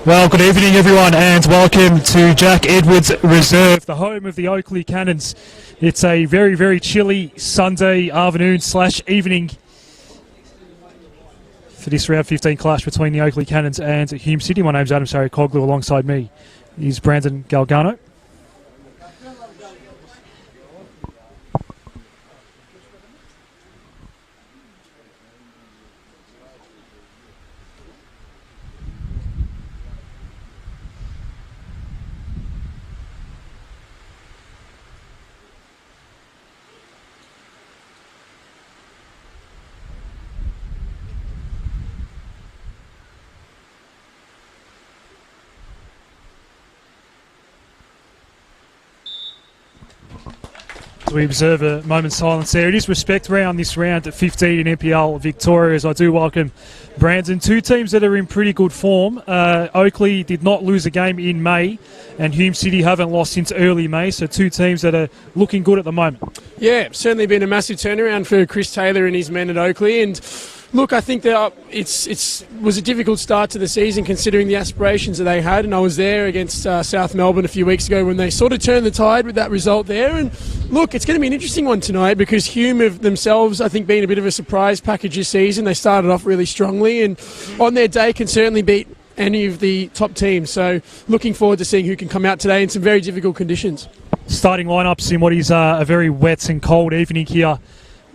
Well, good evening everyone and welcome to Jack Edwards Reserve, the home of the Oakleigh Cannons. It's a very, very chilly Sunday afternoon / evening for this round 15 clash between the Oakleigh Cannons and Hume City. My name's Adam Oakleigh. Alongside me is Brandon Galgano. We observe a moment's silence there. It is respect round this round at 15 in NPL Victoria, as I do welcome Brandon. Two teams that are in pretty good form. Oakleigh did not lose a game in May, and Hume City haven't lost since early May, so two teams that are looking good at the moment. Yeah, certainly been a massive turnaround for Chris Taylor and his men at Oakleigh, and look, I think that it was a difficult start to the season considering the aspirations that they had, and I was there against South Melbourne a few weeks ago when they sort of turned the tide with that result there. And look, it's going to be an interesting one tonight because Hume have themselves, I think, been a bit of a surprise package this season. They started off really strongly and on their day can certainly beat any of the top teams. So looking forward to seeing who can come out today in some very difficult conditions. Starting lineups in what is a very wet and cold evening here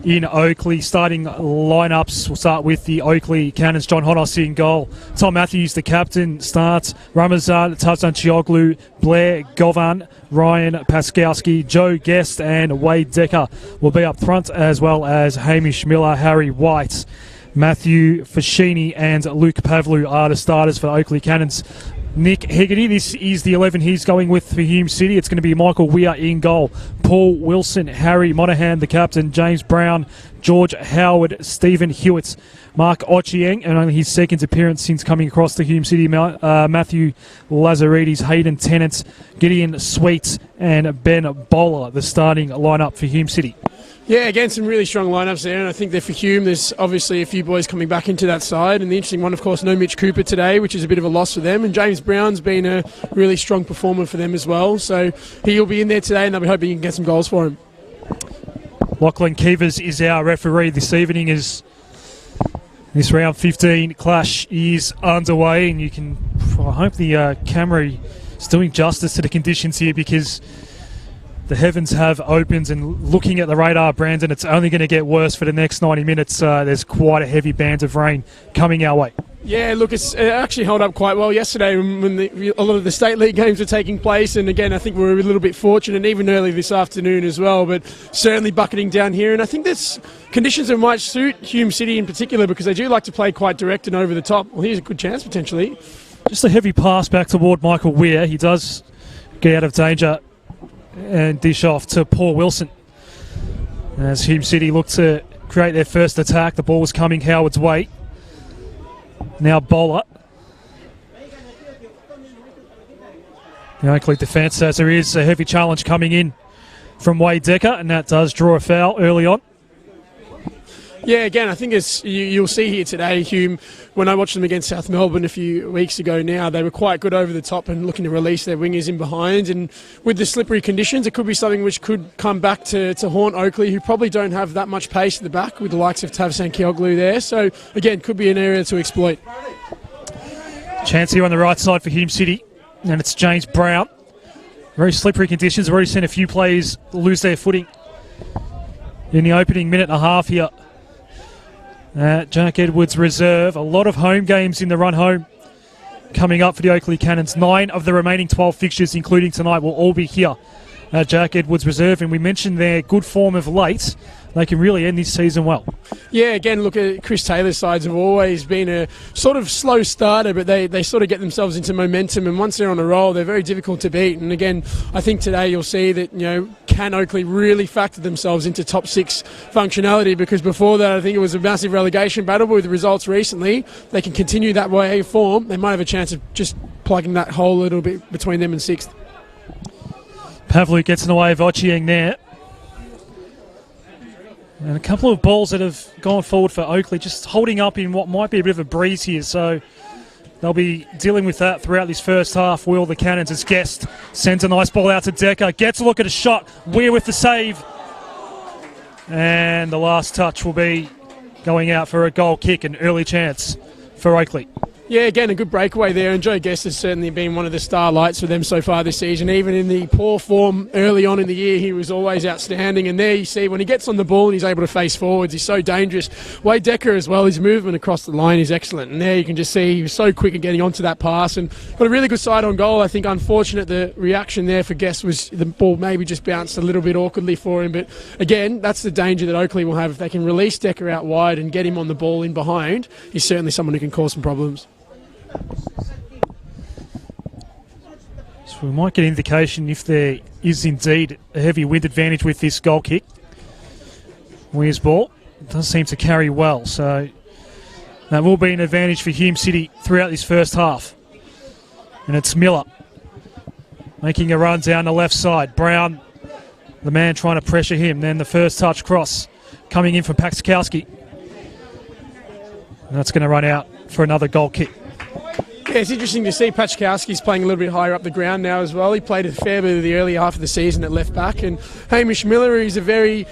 in Oakleigh. Starting lineups, we'll start with the Oakleigh Cannons. John Honos in goal. Tom Matthews, the captain, starts. Ramazan Tazanchioglu, Blair Govan, Ryan Paskowski, Joe Guest and Wade Decker will be up front, as well as Hamish Miller, Harry White, Matthew Fascini and Luke Pavlu are the starters for the Oakleigh Cannons. Nick Hegarty, this is the 11 he's going with for Hume City. It's going to be Michael Weir in goal, Paul Wilson, Harry Monahan, the captain, James Brown, George Howard, Stephen Hewitt, Mark Ochieng, and only his second appearance since coming across to Hume City, Matthew Lazaridis, Hayden Tennant, Gideon Sweet and Ben Bowler, the starting lineup for Hume City. Yeah, again, some really strong lineups there, and I think that for Hume, there's obviously a few boys coming back into that side, and the interesting one, of course, no Mitch Cooper today, which is a bit of a loss for them, and James Brown's been a really strong performer for them as well, so he'll be in there today, and they'll be hoping you can get some goals for him. Lachlan Keevers is our referee this evening as this round 15 clash is underway, and you can, I hope the camera is doing justice to the conditions here because the heavens have opened, and looking at the radar, Brandon, it's only going to get worse for the next 90 minutes. There's quite a heavy band of rain coming our way. Yeah, look, it actually held up quite well yesterday when a lot of the State League games were taking place, and again, I think we were a little bit fortunate, even early this afternoon as well, but certainly bucketing down here, and I think there's conditions that might suit Hume City in particular because they do like to play quite direct and over the top. Well, here's a good chance, potentially. Just a heavy pass back toward Michael Weir. He does get out of danger and dish off to Paul Wilson. As Hume City look to create their first attack, the ball was coming Howard's way. Now Bowler. The Oakleigh defence, as there is a heavy challenge coming in from Wade Decker, and that does draw a foul early on. Yeah, again, I think as you'll see here today, Hume, when I watched them against South Melbourne a few weeks ago now, they were quite good over the top and looking to release their wingers in behind. And with the slippery conditions, it could be something which could come back to haunt Oakleigh, who probably don't have that much pace at the back with the likes of Tavsankioglu there. So, again, could be an area to exploit. Chance here on the right side for Hume City, and it's James Brown. Very slippery conditions. We've already seen a few players lose their footing in the opening minute and a half here. Jack Edwards Reserve, a lot of home games in the run home coming up for the Oakleigh Cannons. 9 of the remaining 12 fixtures, including tonight, will all be here at Jack Edwards Reserve, and we mentioned their good form of late. They can really end this season well. Yeah, again, look at Chris Taylor's sides have always been a sort of slow starter, but they sort of get themselves into momentum, and once they're on a roll, they're very difficult to beat. And again, I think today you'll see that, can Oakleigh really factor themselves into top 6 functionality? Because before that, I think it was a massive relegation battle, but with the results recently, they can continue that way of form. They might have a chance of just plugging that hole a little bit between them and 6th. Pavlu gets in the way of Ochieng there. And a couple of balls that have gone forward for Oakleigh, just holding up in what might be a bit of a breeze here. So they'll be dealing with that throughout this first half. Will the Cannons as Guest sends a nice ball out to Decker. Gets a look at a shot. Weir with the save. And the last touch will be going out for a goal kick, an early chance for Oakleigh. Yeah, again, a good breakaway there, and Joe Guest has certainly been one of the star lights for them so far this season. Even in the poor form early on in the year, he was always outstanding, and there you see when he gets on the ball and he's able to face forwards, he's so dangerous. Wade Decker as well, his movement across the line is excellent, and there you can just see he was so quick at getting onto that pass and got a really good side on goal. I think unfortunate the reaction there for Guest was the ball maybe just bounced a little bit awkwardly for him, but again, that's the danger that Oakleigh will have if they can release Decker out wide and get him on the ball in behind. He's certainly someone who can cause some problems. So we might get an indication if there is indeed a heavy wind advantage with this goal kick. Weir's ball does seem to carry well, so that will be an advantage for Hume City throughout this first half. And it's Miller making a run down the left side. Brown, the man trying to pressure him. Then the first touch cross coming in from Paxikowski. And that's going to run out for another goal kick. Yeah, it's interesting to see Paczkowski's playing a little bit higher up the ground now as well. He played a fair bit of the early half of the season at left back, and Hamish Miller is a very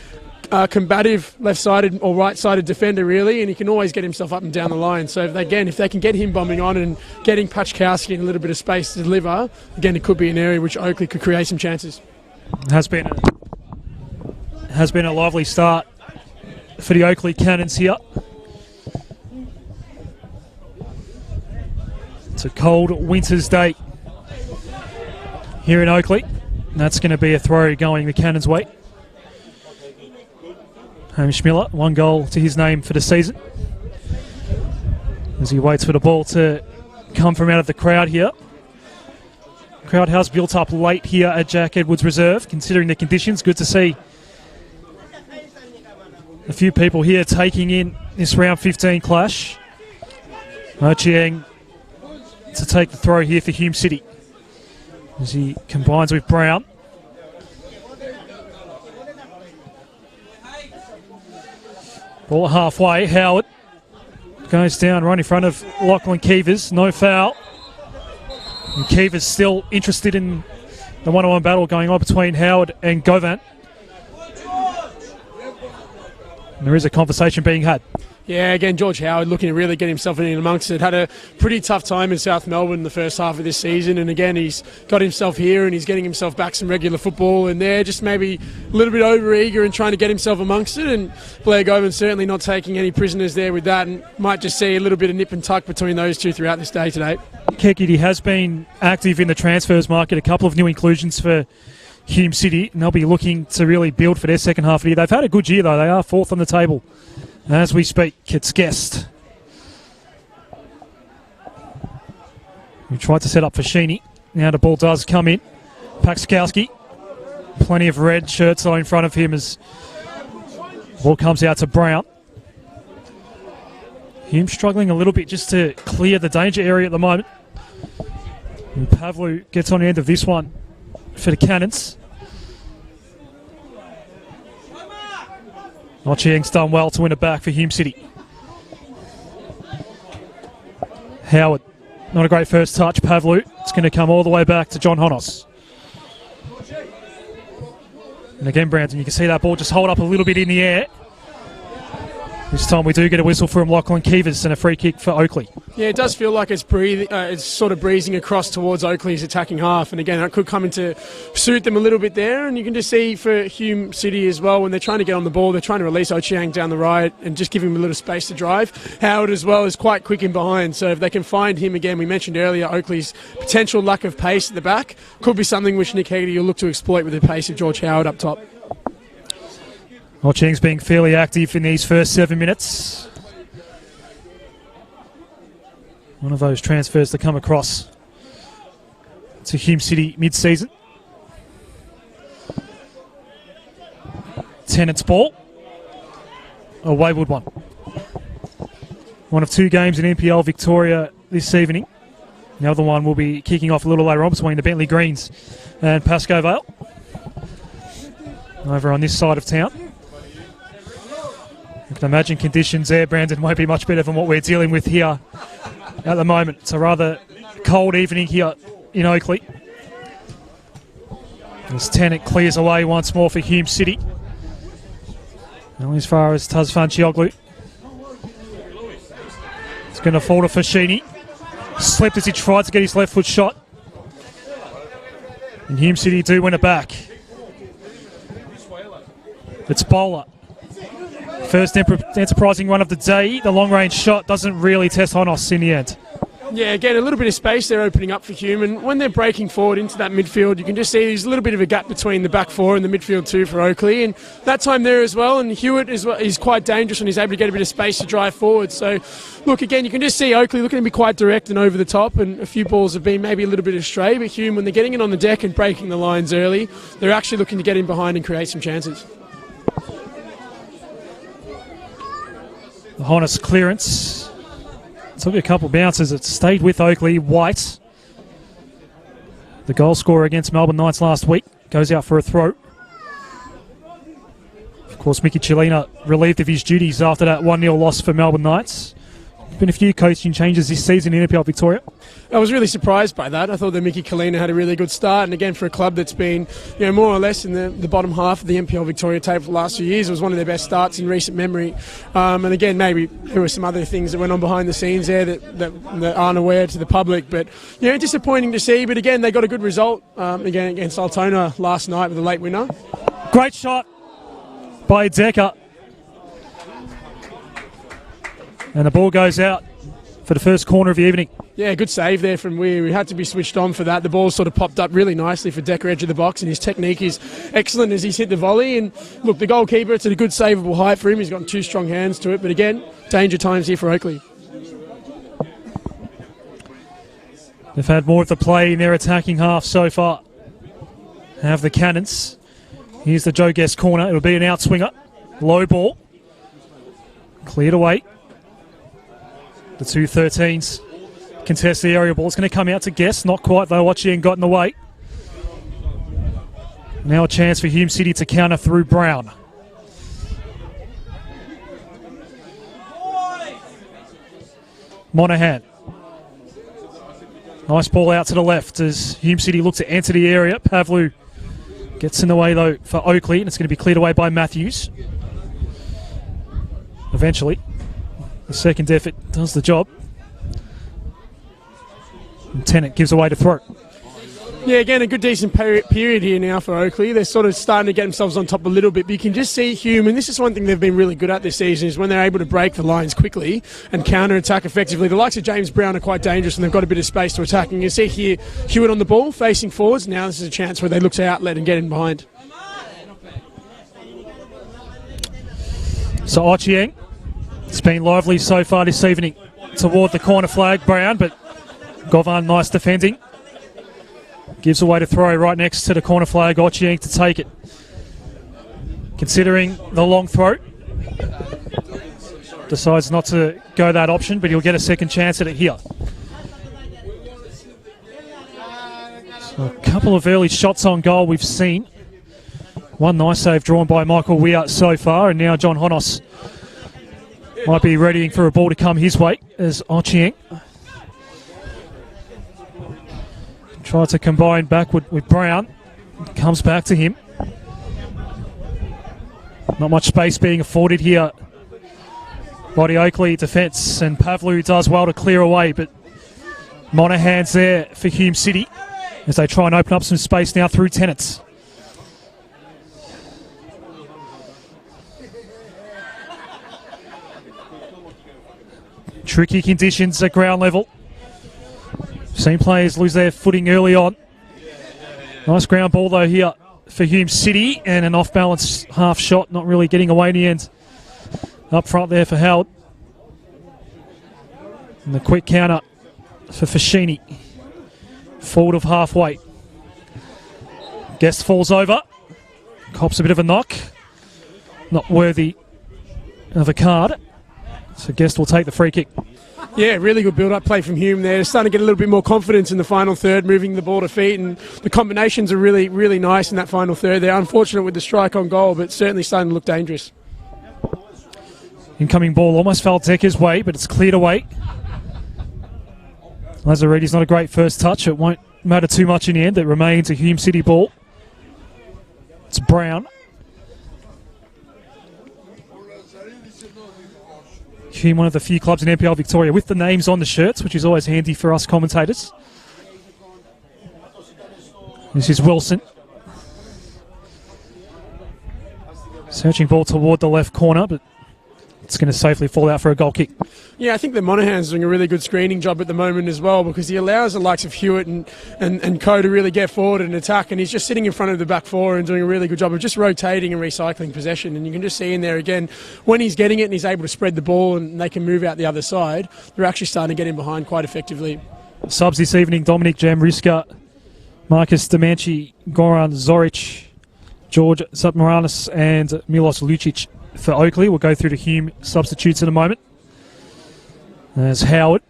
combative left-sided or right-sided defender really, and he can always get himself up and down the line. So if they can get him bombing on and getting Paczkowski in a little bit of space to deliver, again it could be an area which Oakleigh could create some chances. Has been a lively start for the Oakleigh Cannons here. It's a cold winter's day here in Oakleigh. And that's going to be a throw going the Cannons' way. Hamish Miller, 1 goal to his name for the season. As he waits for the ball to come from out of the crowd here. Crowd has built up late here at Jack Edwards Reserve, considering the conditions. Good to see a few people here taking in this round 15 clash. Mo Chiang to take the throw here for Hume City as he combines with Brown. Ball halfway, Howard goes down right in front of Lachlan Keevers, no foul. And Keevers still interested in the one-on-one battle going on between Howard and Govan. And there is a conversation being had. Yeah, again, George Howard looking to really get himself in amongst it. Had a pretty tough time in South Melbourne in the first half of this season, and again, he's got himself here and he's getting himself back some regular football, and they're just maybe a little bit over-eager and trying to get himself amongst it, and Blair Govan certainly not taking any prisoners there with that, and might just see a little bit of nip and tuck between those two throughout this day today. Kekity has been active in the transfers market, a couple of new inclusions for Hume City, and they'll be looking to really build for their second half of the year. They've had a good year, though. They are 4th on the table. As we speak, it's Guest. We tried to set up for Sheeny. Now the ball does come in. Paxikowski. Plenty of red shirts in front of him as the ball comes out to Brown. Hume struggling a little bit just to clear the danger area at the moment. And Pavlu gets on the end of this one for the Cannons. Chiang's done well to win it back for Hume City. Howard, not a great first touch. Pavlu, it's going to come all the way back to John Honos. And again, Brandon, you can see that ball just hold up a little bit in the air. This time we do get a whistle from Lachlan Keevers and a free kick for Oakleigh. Yeah, it does feel like it's sort of breezing across towards Oakleigh's attacking half, and again that could come into suit them a little bit there, and you can just see for Hume City as well, when they're trying to get on the ball, they're trying to release Ochiang down the right and just give him a little space to drive. Howard as well is quite quick in behind, so if they can find him again, we mentioned earlier Oakleigh's potential lack of pace at the back, could be something which Nick Hegarty will look to exploit with the pace of George Howard up top. Chiang's being fairly active in these first 7 minutes. One of those transfers to come across to Hume City mid-season. Tennant's ball. A wayward one. One of 2 games in NPL Victoria this evening. The other one will be kicking off a little later on between the Bentley Greens and Pascoe Vale. Over on this side of town. You can imagine conditions there, Brandon, won't be much better than what we're dealing with here at the moment. It's a rather cold evening here in Oakleigh. As Tennant clears away once more for Hume City. Now as far as Tazfan Chioglu. It's going to fall to Fashini. Slipped as he tried to get his left foot shot. And Hume City do win it back. It's Bowler. First enterprising run of the day. The long range shot doesn't really test Honos in the end. Yeah, again, a little bit of space there opening up for Hume, and when they're breaking forward into that midfield, you can just see there's a little bit of a gap between the back four and the midfield two for Oakleigh, and that time there as well, and Hewitt is quite dangerous and he's able to get a bit of space to drive forward. So, look, again, you can just see Oakleigh looking to be quite direct and over the top, and a few balls have been maybe a little bit astray, but Hume, when they're getting it on the deck and breaking the lines early, they're actually looking to get in behind and create some chances. The Honos clearance. Took a couple bounces. It stayed with Oakleigh. White, the goal scorer against Melbourne Knights last week, goes out for a throw. Of course, Mickey Chilina relieved of his duties after that 1-0 loss for Melbourne Knights. Been a few coaching changes this season in NPL Victoria. I was really surprised by that. I thought that Mickey Kalina had a really good start, and again for a club that's been, more or less in the bottom half of the NPL Victoria table for the last few years, it was one of their best starts in recent memory. And again, maybe there were some other things that went on behind the scenes there that aren't aware to the public, but disappointing to see. But again, they got a good result again against Altona last night with a late winner. Great shot by Decker. And the ball goes out for the first corner of the evening. Yeah, good save there from Weir. We had to be switched on for that. The ball sort of popped up really nicely for Decker, edge of the box, and his technique is excellent as he's hit the volley. And look, the goalkeeper, it's at a good savable height for him. He's got two strong hands to it. But again, danger times here for Oakleigh. They've had more of the play in their attacking half so far. Have the Cannons. Here's the Joe Guest corner. It'll be an outswinger. Low ball. Cleared away. The 2-13s contest the area ball. It's going to come out to Guest. Not quite though. Ochieng got in the way. Now a chance for Hume City to counter through Brown. Monahan. Nice ball out to the left as Hume City look to enter the area. Pavlu gets in the way though for Oakleigh, and it's going to be cleared away by Matthews. Eventually. The second effort does the job. And Tennant gives away to throw. Yeah, again, a good decent period here now for Oakleigh. They're sort of starting to get themselves on top a little bit, but you can just see Hume, and this is one thing they've been really good at this season, is when they're able to break the lines quickly and counter-attack effectively. The likes of James Brown are quite dangerous, and they've got a bit of space to attack. And you see here Hewitt on the ball, facing forwards. Now this is a chance where they look to outlet and get in behind. So Ochieng. It's been lively so far this evening toward the corner flag. Brown, but Govan nice defending. Gives away to throw right next to the corner flag. Ochieng to take it. Considering the long throw. Decides not to go that option, but he'll get a second chance at it here. So a couple of early shots on goal we've seen. One nice save drawn by Michael Weir so far, and now John Honos might be readying for a ball to come his way as Ochieng tries to combine backward with Brown. Comes back to him. Not much space being afforded here by the Oakleigh defence, and Pavlu does well to clear away, but Monahan's there for Hume City as they try and open up some space now through Tennant. Tricky conditions at ground level. Seen players lose their footing early on. Nice ground ball though here for Hume City, and an off-balance half shot, not really getting away in the end. Up front there for Howard. And the quick counter for Fashini. Forward of halfway. Guest falls over. Cops a bit of a knock. Not worthy of a card. So Guest will take the free kick. Yeah, really good build-up play from Hume there. Starting to get a little bit more confidence in the final third, moving the ball to feet, and the combinations are really, really nice in that final third. They're unfortunate with the strike on goal, but certainly starting to look dangerous. Incoming ball almost fell Decker's way, but it's cleared away. Lazaretti's not a great first touch. It won't matter too much in the end. It remains a Hume City ball. It's Brown. Hume, one of the few clubs in NPL Victoria with the names on the shirts, which is always handy for us commentators. This is Wilson. Searching ball toward the left corner, but it's going to safely fall out for a goal kick. Yeah, I think that Monaghan's doing a really good screening job at the moment as well, because he allows the likes of Hewitt and Co to really get forward and attack, and he's just sitting in front of the back four and doing a really good job of just rotating and recycling possession. And you can just see in there again, when he's getting it and he's able to spread the ball and they can move out the other side, they're actually starting to get in behind quite effectively. Subs this evening: Dominic Jamriska, Marcus Demanchi, Goran Zoric, George Zapmaranis and Milos Lucic for Oakleigh. We'll go through the Hume substitutes in a moment. There's Howard.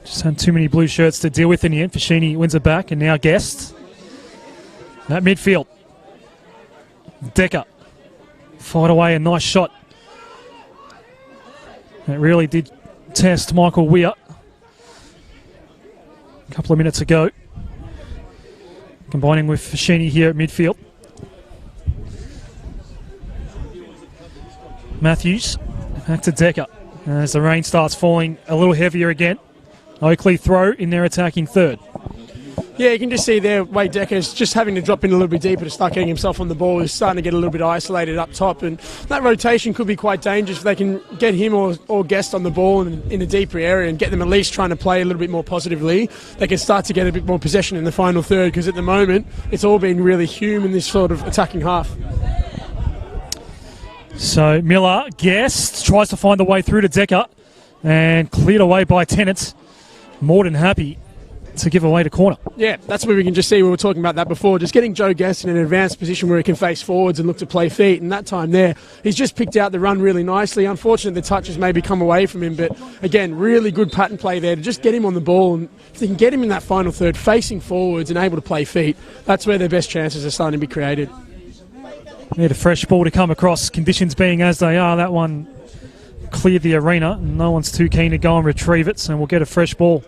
Just had too many blue shirts to deal with in the end. Fashini wins it back, and now Guest. At midfield, Decker. Fight away, a nice shot. That really did test Michael Weir. A couple of minutes ago. Combining with Fashini here at midfield. Matthews. Back to Decker as the rain starts falling a little heavier again. Oakleigh throw in their attacking third. Yeah, you can just see there, Wade Decker's just having to drop in a little bit deeper to start getting himself on the ball. He's starting to get a little bit isolated up top, and that rotation could be quite dangerous if they can get him or Guest on the ball in a deeper area and get them at least trying to play a little bit more positively. They can start to get a bit more possession in the final third, because at the moment it's all been really Hume in this sort of attacking half. So Miller, Guest, tries to find the way through to Decker and cleared away by Tennant. More than happy to give away the corner. Yeah, that's where we can just see, we were talking about that before, just getting Joe Guest in an advanced position where he can face forwards and look to play feet, and that time there, he's just picked out the run really nicely. Unfortunately, the touches maybe come away from him, but again, really good pattern play there to just get him on the ball, and if they can get him in that final third, facing forwards and able to play feet, that's where their best chances are starting to be created. Need a fresh ball to come across, conditions being as they are. That one cleared the arena. No one's too keen to go and retrieve it, so we'll get a fresh ball.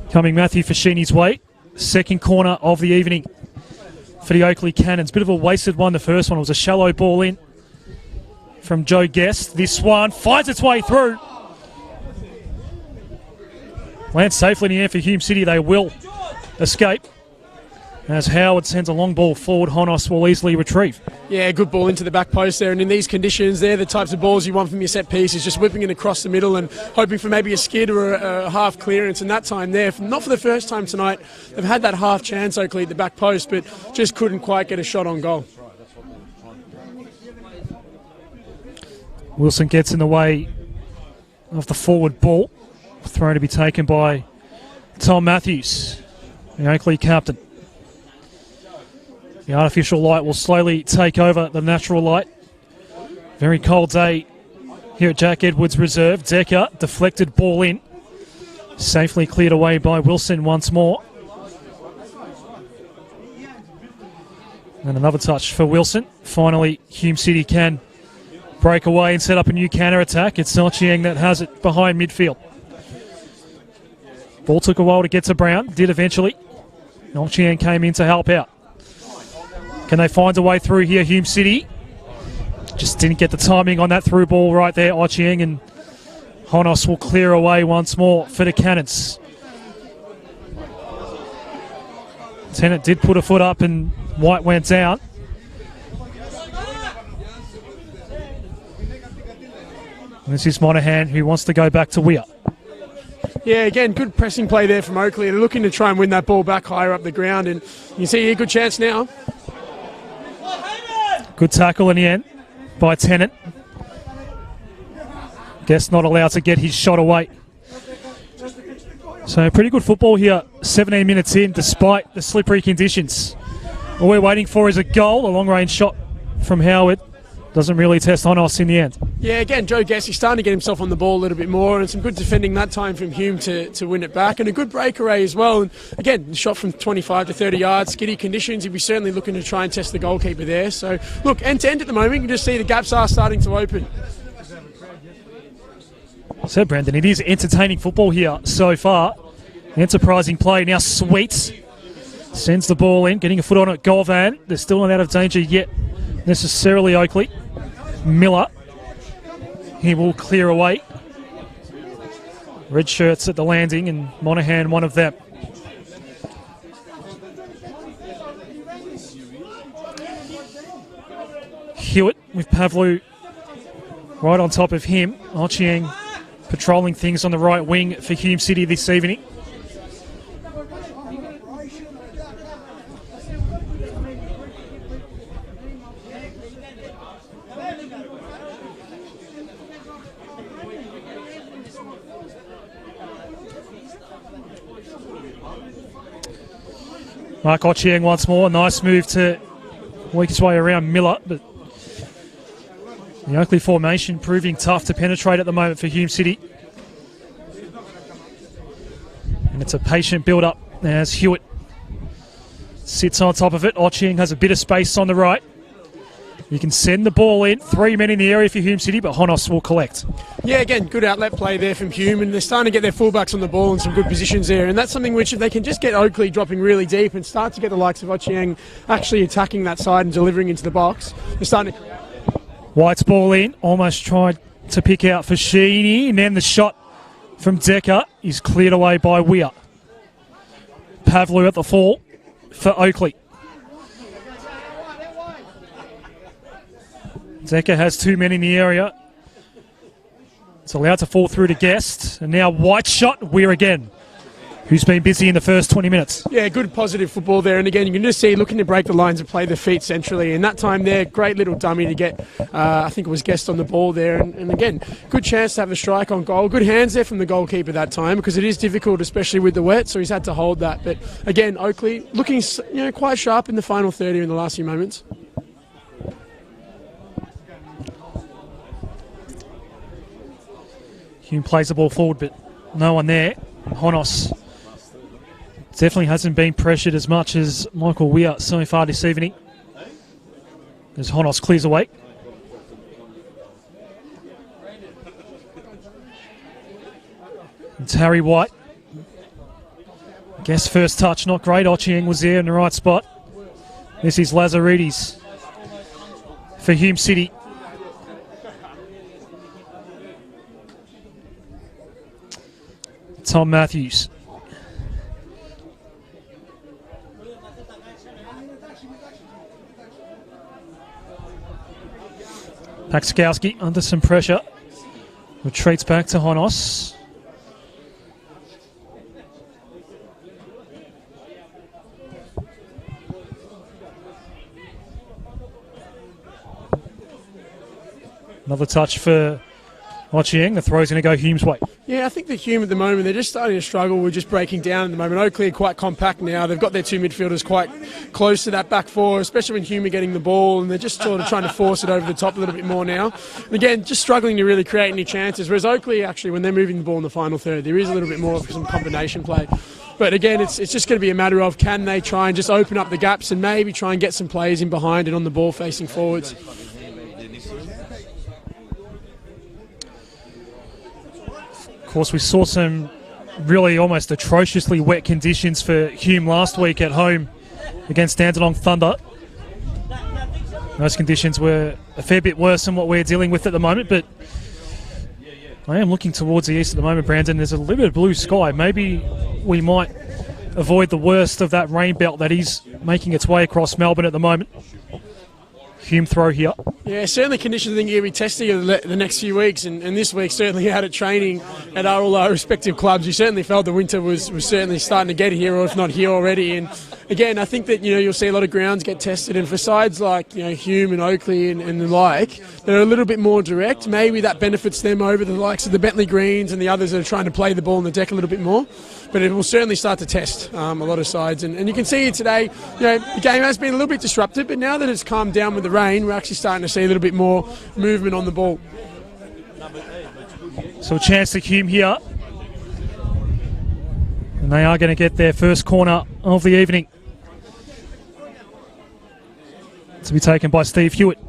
Coming Matthew Fashini's way. Second corner of the evening for the Oakleigh Cannons. Bit of a wasted one, the first one. It was a shallow ball in from Joe Guest. This one finds its way through. Lands safely in the air for Hume City. They will escape. As Howard sends a long ball forward, Honos will easily retrieve. Yeah, good ball into the back post there, and in these conditions, they're the types of balls you want from your set pieces, just whipping it across the middle and hoping for maybe a skid or a half clearance, and that time there, not for the first time tonight, they've had that half chance, Oakleigh, at the back post, but just couldn't quite get a shot on goal. Wilson gets in the way of the forward ball, throw to be taken by Tom Matthews, the Oakleigh captain. The artificial light will slowly take over the natural light. Very cold day here at Jack Edwards Reserve. Decker, deflected ball in. Safely cleared away by Wilson once more. And another touch for Wilson. Finally, Hume City can break away and set up a new counter-attack. It's Notchiang that has it behind midfield. Ball took a while to get to Brown. Did eventually. Notchiang came in to help out. Can they find a way through here, Hume City? Just didn't get the timing on that through ball right there. Ochieng, and Honos will clear away once more for the Cannons. Tennant did put a foot up and White went down. And this is Monaghan, who wants to go back to Weir. Yeah, again, good pressing play there from Oakleigh. They're looking to try and win that ball back higher up the ground, and you can see here, good chance now. Good tackle in the end by Tennant. Guest not allowed to get his shot away. So pretty good football here, 17 minutes in, despite the slippery conditions. All we're waiting for is a goal, a long-range shot from Howard. Doesn't really test on us in the end. Yeah, again, Joe Guest, he's starting to get himself on the ball a little bit more, and some good defending that time from Hume to win it back, and a good breakaway as well. And again, shot from 25 to 30 yards, skiddy conditions. He'll be certainly looking to try and test the goalkeeper there. So, look, end to end at the moment, you can just see the gaps are starting to open. So, Brendan, it is entertaining football here so far. Enterprising play. Now Sweets sends the ball in, getting a foot on it. Govan, they're still not out of danger yet necessarily, Oakleigh. Miller, he will clear away. Red shirts at the landing, and Monaghan one of them. Hewitt with Pavlu right on top of him. Ochieng patrolling things on the right wing for Hume City this evening. Mark Ochieng once more. Nice move to work his way around Miller, but the Oakleigh formation proving tough to penetrate at the moment for Hume City. And it's a patient build-up as Hewitt sits on top of it. Ochieng has a bit of space on the right. You can send the ball in. 3 men in the area for Hume City, but Honos will collect. Yeah, again, good outlet play there from Hume, and they're starting to get their fullbacks on the ball in some good positions there, and that's something which if they can just get Oakleigh dropping really deep and start to get the likes of Ochieng actually attacking that side and delivering into the box, they're starting to... White's ball in, almost tried to pick out for Sheeny, and then the shot from Decker is cleared away by Weir. Pavlu at the fall for Oakleigh. Decker has 2 men in the area. It's allowed to fall through to Guest. And now White shot, Weir again, who's been busy in the first 20 minutes. Yeah, good positive football there. And again, you can just see looking to break the lines and play the feet centrally. And that time there, great little dummy to get, I think it was Guest on the ball there. And again, good chance to have a strike on goal. Good hands there from the goalkeeper that time because it is difficult, especially with the wet. So he's had to hold that. But again, Oakleigh looking quite sharp in the final 30 in the last few moments. Hume plays the ball forward, but no one there. Honos definitely hasn't been pressured as much as Michael Weir so far this evening, as Honos clears away. It's Harry White. Guess first touch, not great. Ochieng was there in the right spot. This is Lazaridis for Hume City. Tom Matthews. Pakskowski under some pressure. Retreats back to Honos. Another touch for Ochieng. The throw's going to go Hume's way. Yeah, I think the Hume at the moment, they're just starting to struggle with just breaking down at the moment. Oakleigh are quite compact now. They've got their 2 midfielders quite close to that back four, especially when Hume are getting the ball, and they're just sort of trying to force it over the top a little bit more now. And again, just struggling to really create any chances, whereas Oakleigh, actually, when they're moving the ball in the final third, there is a little bit more of some combination play. But again, it's just going to be a matter of can they try and just open up the gaps and maybe try and get some players in behind and on the ball facing forwards. Of course, we saw some really almost atrociously wet conditions for Hume last week at home against Dandenong Thunder. Those conditions were a fair bit worse than what we're dealing with at the moment, but I am looking towards the east at the moment, Brandon. There's a little bit of blue sky. Maybe we might avoid the worst of that rain belt that is making its way across Melbourne at the moment. Hume throw here. Yeah, certainly conditions I think you're going to be testing the next few weeks, and this week certainly out at training at all our respective clubs. You certainly felt the winter was certainly starting to get here, or if not here already. And again, I think that you'll see a lot of grounds get tested, and for sides like Hume and Oakleigh and the like, they're a little bit more direct. Maybe that benefits them over the likes of the Bentley Greens and the others that are trying to play the ball on the deck a little bit more. But it will certainly start to test a lot of sides. And you can see it today, the game has been a little bit disrupted, but now that it's calmed down with the rain, we're actually starting to see a little bit more movement on the ball. So a chance to Hume here. And they are going to get their first corner of the evening, to be taken by Steve Hewitt.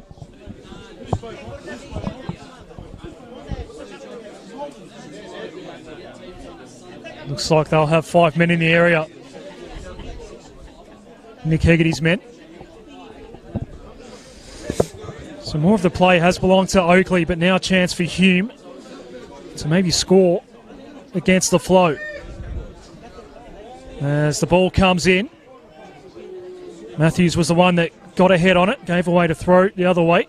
Looks like they'll have 5 men in the area. Nick Hegarty's men. So more of the play has belonged to Oakleigh, but now a chance for Hume to maybe score against the flow. As the ball comes in, Matthews was the one that got ahead on it, gave away to throw the other way.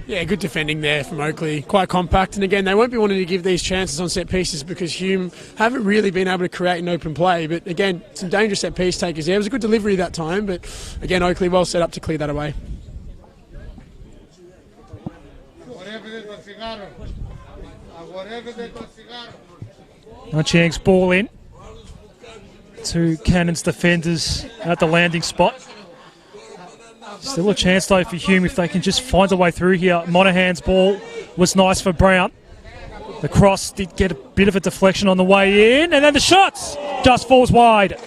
Yeah, good defending there from Oakleigh. Quite compact. And again, they won't be wanting to give these chances on set pieces because Hume haven't really been able to create an open play. But again, some dangerous set piece takers there. It was a good delivery that time, but again, Oakleigh well set up to clear that away. Chang's ball in to Cannon's defenders at the landing spot. Still a chance though for Hume if they can just find a way through here. Monaghan's ball was nice for Brown. The cross did get a bit of a deflection on the way in, and then the shot just falls wide.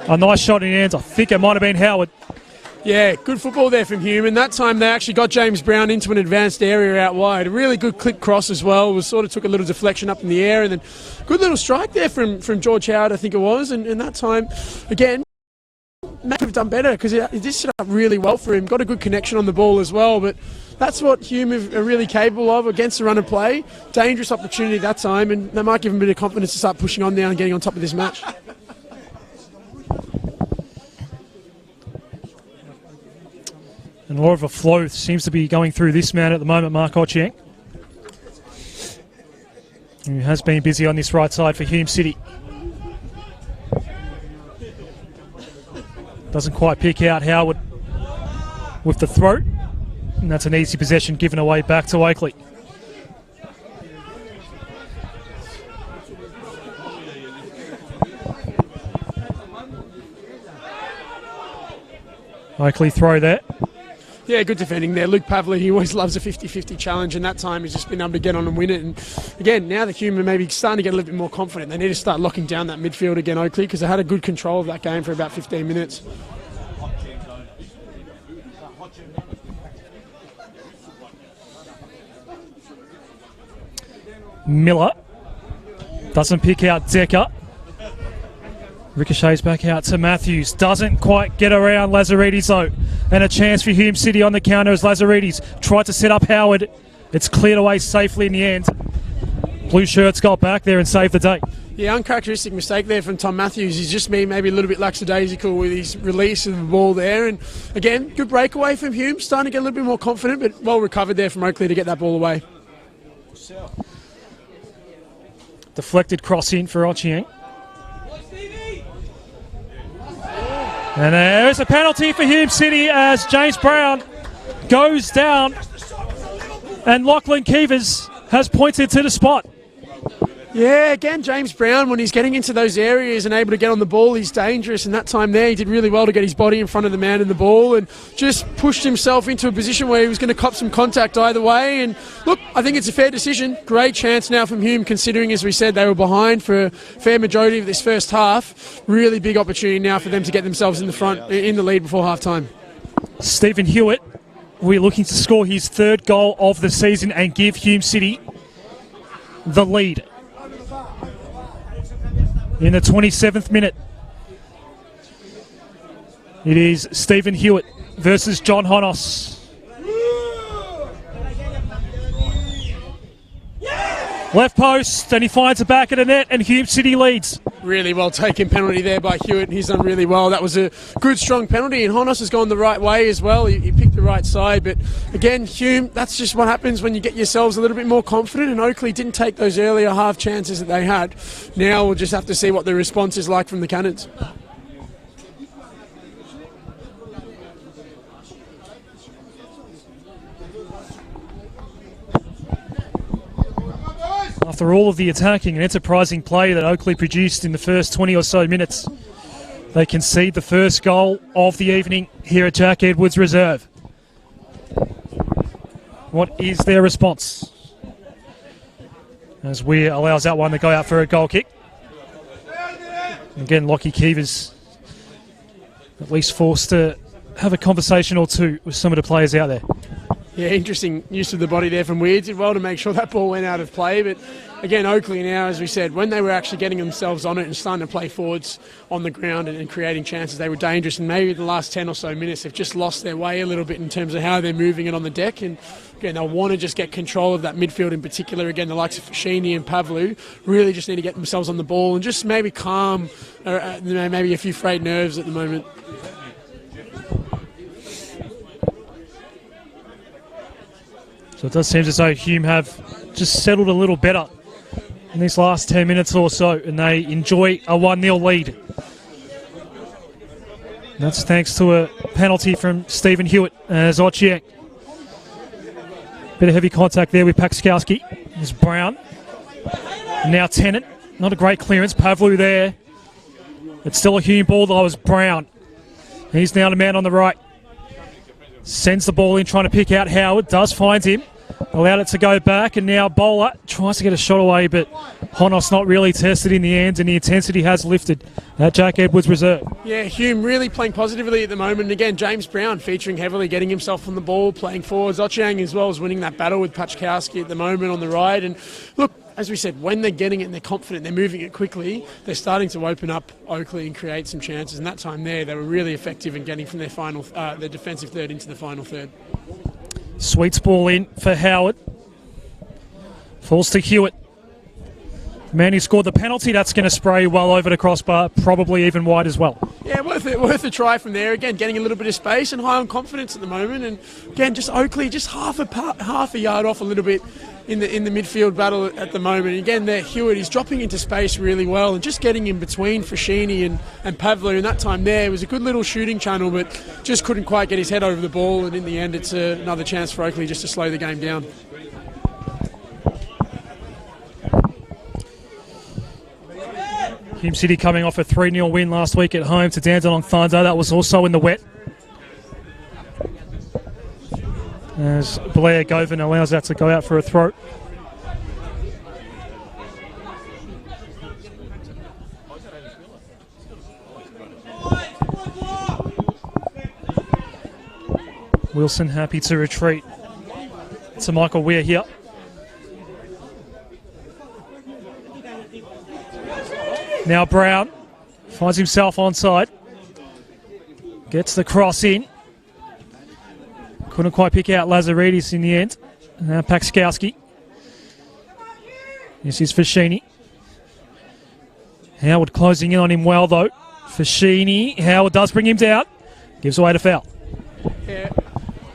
A nice shot in the end. I think it might have been Howard. Yeah, good football there from Hume, and that time they actually got James Brown into an advanced area out wide. A really good click cross as well. Was sort of took a little deflection up in the air, and then good little strike there from George Howard, I think it was. And that time, again, may have done better because it did set up really well for him. Got a good connection on the ball as well, but that's what Hume are really capable of against the run of play. Dangerous opportunity that time, and they might give him a bit of confidence to start pushing on now and getting on top of this match. And more of a flow seems to be going through this man at the moment, Mark Ochieng, who has been busy on this right side for Hume City. Doesn't quite pick out Howard with the throat, and that's an easy possession given away back to Oakleigh. Oakleigh throw there. Yeah, good defending there. Luke Pavley, he always loves a 50-50 challenge, and that time he's just been able to get on and win it. And again, now the Hume are maybe starting to get a little bit more confident. They need to start locking down that midfield again, Oakleigh, because they had a good control of that game for about 15 minutes. Miller doesn't pick out Decker. Ricochets back out to Matthews. Doesn't quite get around Lazaridis though. And a chance for Hume City on the counter as Lazaridis tried to set up Howard. It's cleared away safely in the end. Blue shirts got back there and saved the day. Yeah, uncharacteristic mistake there from Tom Matthews. He's just been maybe a little bit lackadaisical with his release of the ball there. And again, good breakaway from Hume. Starting to get a little bit more confident, but well recovered there from Oakleigh to get that ball away. Deflected cross in for Ochieng. And there's a penalty for Hume City as James Brown goes down and Lachlan Keevers has pointed to the spot. Yeah, again, James Brown, when he's getting into those areas and able to get on the ball, he's dangerous. And that time there, he did really well to get his body in front of the man and the ball and just pushed himself into a position where he was going to cop some contact either way. And look, I think it's a fair decision. Great chance now from Hume, considering, as we said, they were behind for a fair majority of this first half. Really big opportunity now for them to get themselves in the front, in the lead before half-time. Stephen Hewitt, we're looking to score his third goal of the season and give Hume City the lead. In the 27th minute, it is Stephen Hewitt versus John Honos. Left post, and he finds the back of the net, and Hume City leads. Really well taken penalty there by Hewitt. He's done really well. That was a good, strong penalty, and Honos has gone the right way as well. He picked the right side, but again, Hume, that's just what happens when you get yourselves a little bit more confident, and Oakleigh didn't take those earlier half chances that they had. Now we'll just have to see what the response is like from the Cannons. After all of the attacking and enterprising play that Oakleigh produced in the first 20 or so minutes, they concede the first goal of the evening here at Jack Edwards Reserve. What is their response? As Weir allows that one to go out for a goal kick. Again, Lockie Keevers at least forced to have a conversation or two with some of the players out there. Yeah, interesting use of the body there from Weir. Did well to make sure that ball went out of play. But again, Oakleigh now, as we said, when they were actually getting themselves on it and starting to play forwards on the ground and creating chances, they were dangerous. And maybe the last 10 or so minutes, they've just lost their way a little bit in terms of how they're moving it on the deck. And again, they'll want to just get control of that midfield in particular. Again, the likes of Fashini and Pavlu really just need to get themselves on the ball and just maybe calm maybe a few frayed nerves at the moment. So it does seem as though Hume have just settled a little better in these last 10 minutes or so, and they enjoy a 1-0 lead. And that's thanks to a penalty from Stephen Hewitt as Ochieng. Bit of heavy contact there with Pakskowski. There's Brown. And now Tennant. Not a great clearance. Pavlu there. It's still a Hume ball though as Brown. He's now the man on the right. Sends the ball in, trying to pick out Howard. Does find him. Allowed it to go back, and now Bowler tries to get a shot away, but Honos not really tested in the end, and the intensity has lifted at Jack Edwards Reserve. Yeah, Hume really playing positively at the moment. And again, James Brown featuring heavily, getting himself on the ball, playing forwards. Ochieng as well as winning that battle with Pachkowski at the moment on the right. And look, as we said, when they're getting it and they're confident, they're moving it quickly, they're starting to open up Oakleigh and create some chances. And that time there, they were really effective in getting from their final, their defensive third into the final third. Sweets ball in for Howard. Falls to Hewitt. The man who scored the penalty, that's going to spray well over the crossbar, probably even wide as well. Yeah, worth a try from there. Again, getting a little bit of space and high on confidence at the moment. And again, just Oakleigh just half a yard off a little bit in the midfield battle at the moment. And again, there Hewitt is dropping into space really well and just getting in between Fashini and Pavlu. And that time there it was a good little shooting channel, but just couldn't quite get his head over the ball. And in the end, it's another chance for Oakleigh just to slow the game down. Hume City coming off a 3-0 win last week at home to Dandenong Thunder. That was also in the wet. As Blair Govan allows that to go out for a throw. Wilson happy to retreat to Michael Weir here. Now Brown finds himself onside. Gets the cross in. Couldn't quite pick out Lazaridis in the end. Now Pakskowski. This is Fashini. Howard closing in on him well though. Fashini. Howard does bring him down. Gives away the foul. Yeah.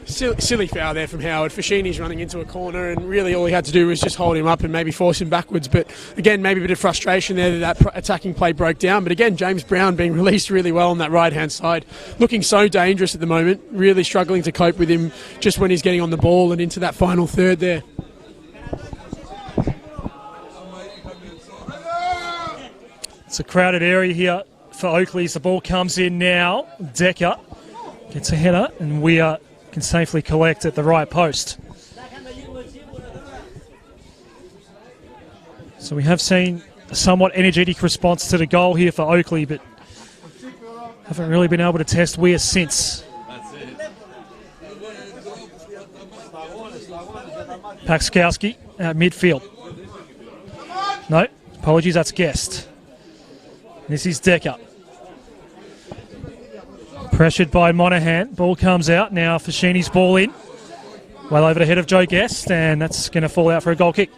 Silly foul there from Howard. Fashini's running into a corner and really all he had to do was just hold him up and maybe force him backwards. But again, maybe a bit of frustration there that attacking play broke down. But again, James Brown being released really well on that right-hand side. Looking so dangerous at the moment. Really struggling to cope with him just when he's getting on the ball and into that final third there. It's a crowded area here for Oakleigh as the ball comes in now. Decker gets a header and Weir can safely collect at the right post. So we have seen a somewhat energetic response to the goal here for Oakleigh, but haven't really been able to test Weir since. Pakskowski at midfield. No, apologies, that's Guest. This is Decker. Pressured by Monaghan. Ball comes out. Now Fashini's ball in. Well over the head of Joe Guest, and that's going to fall out for a goal kick.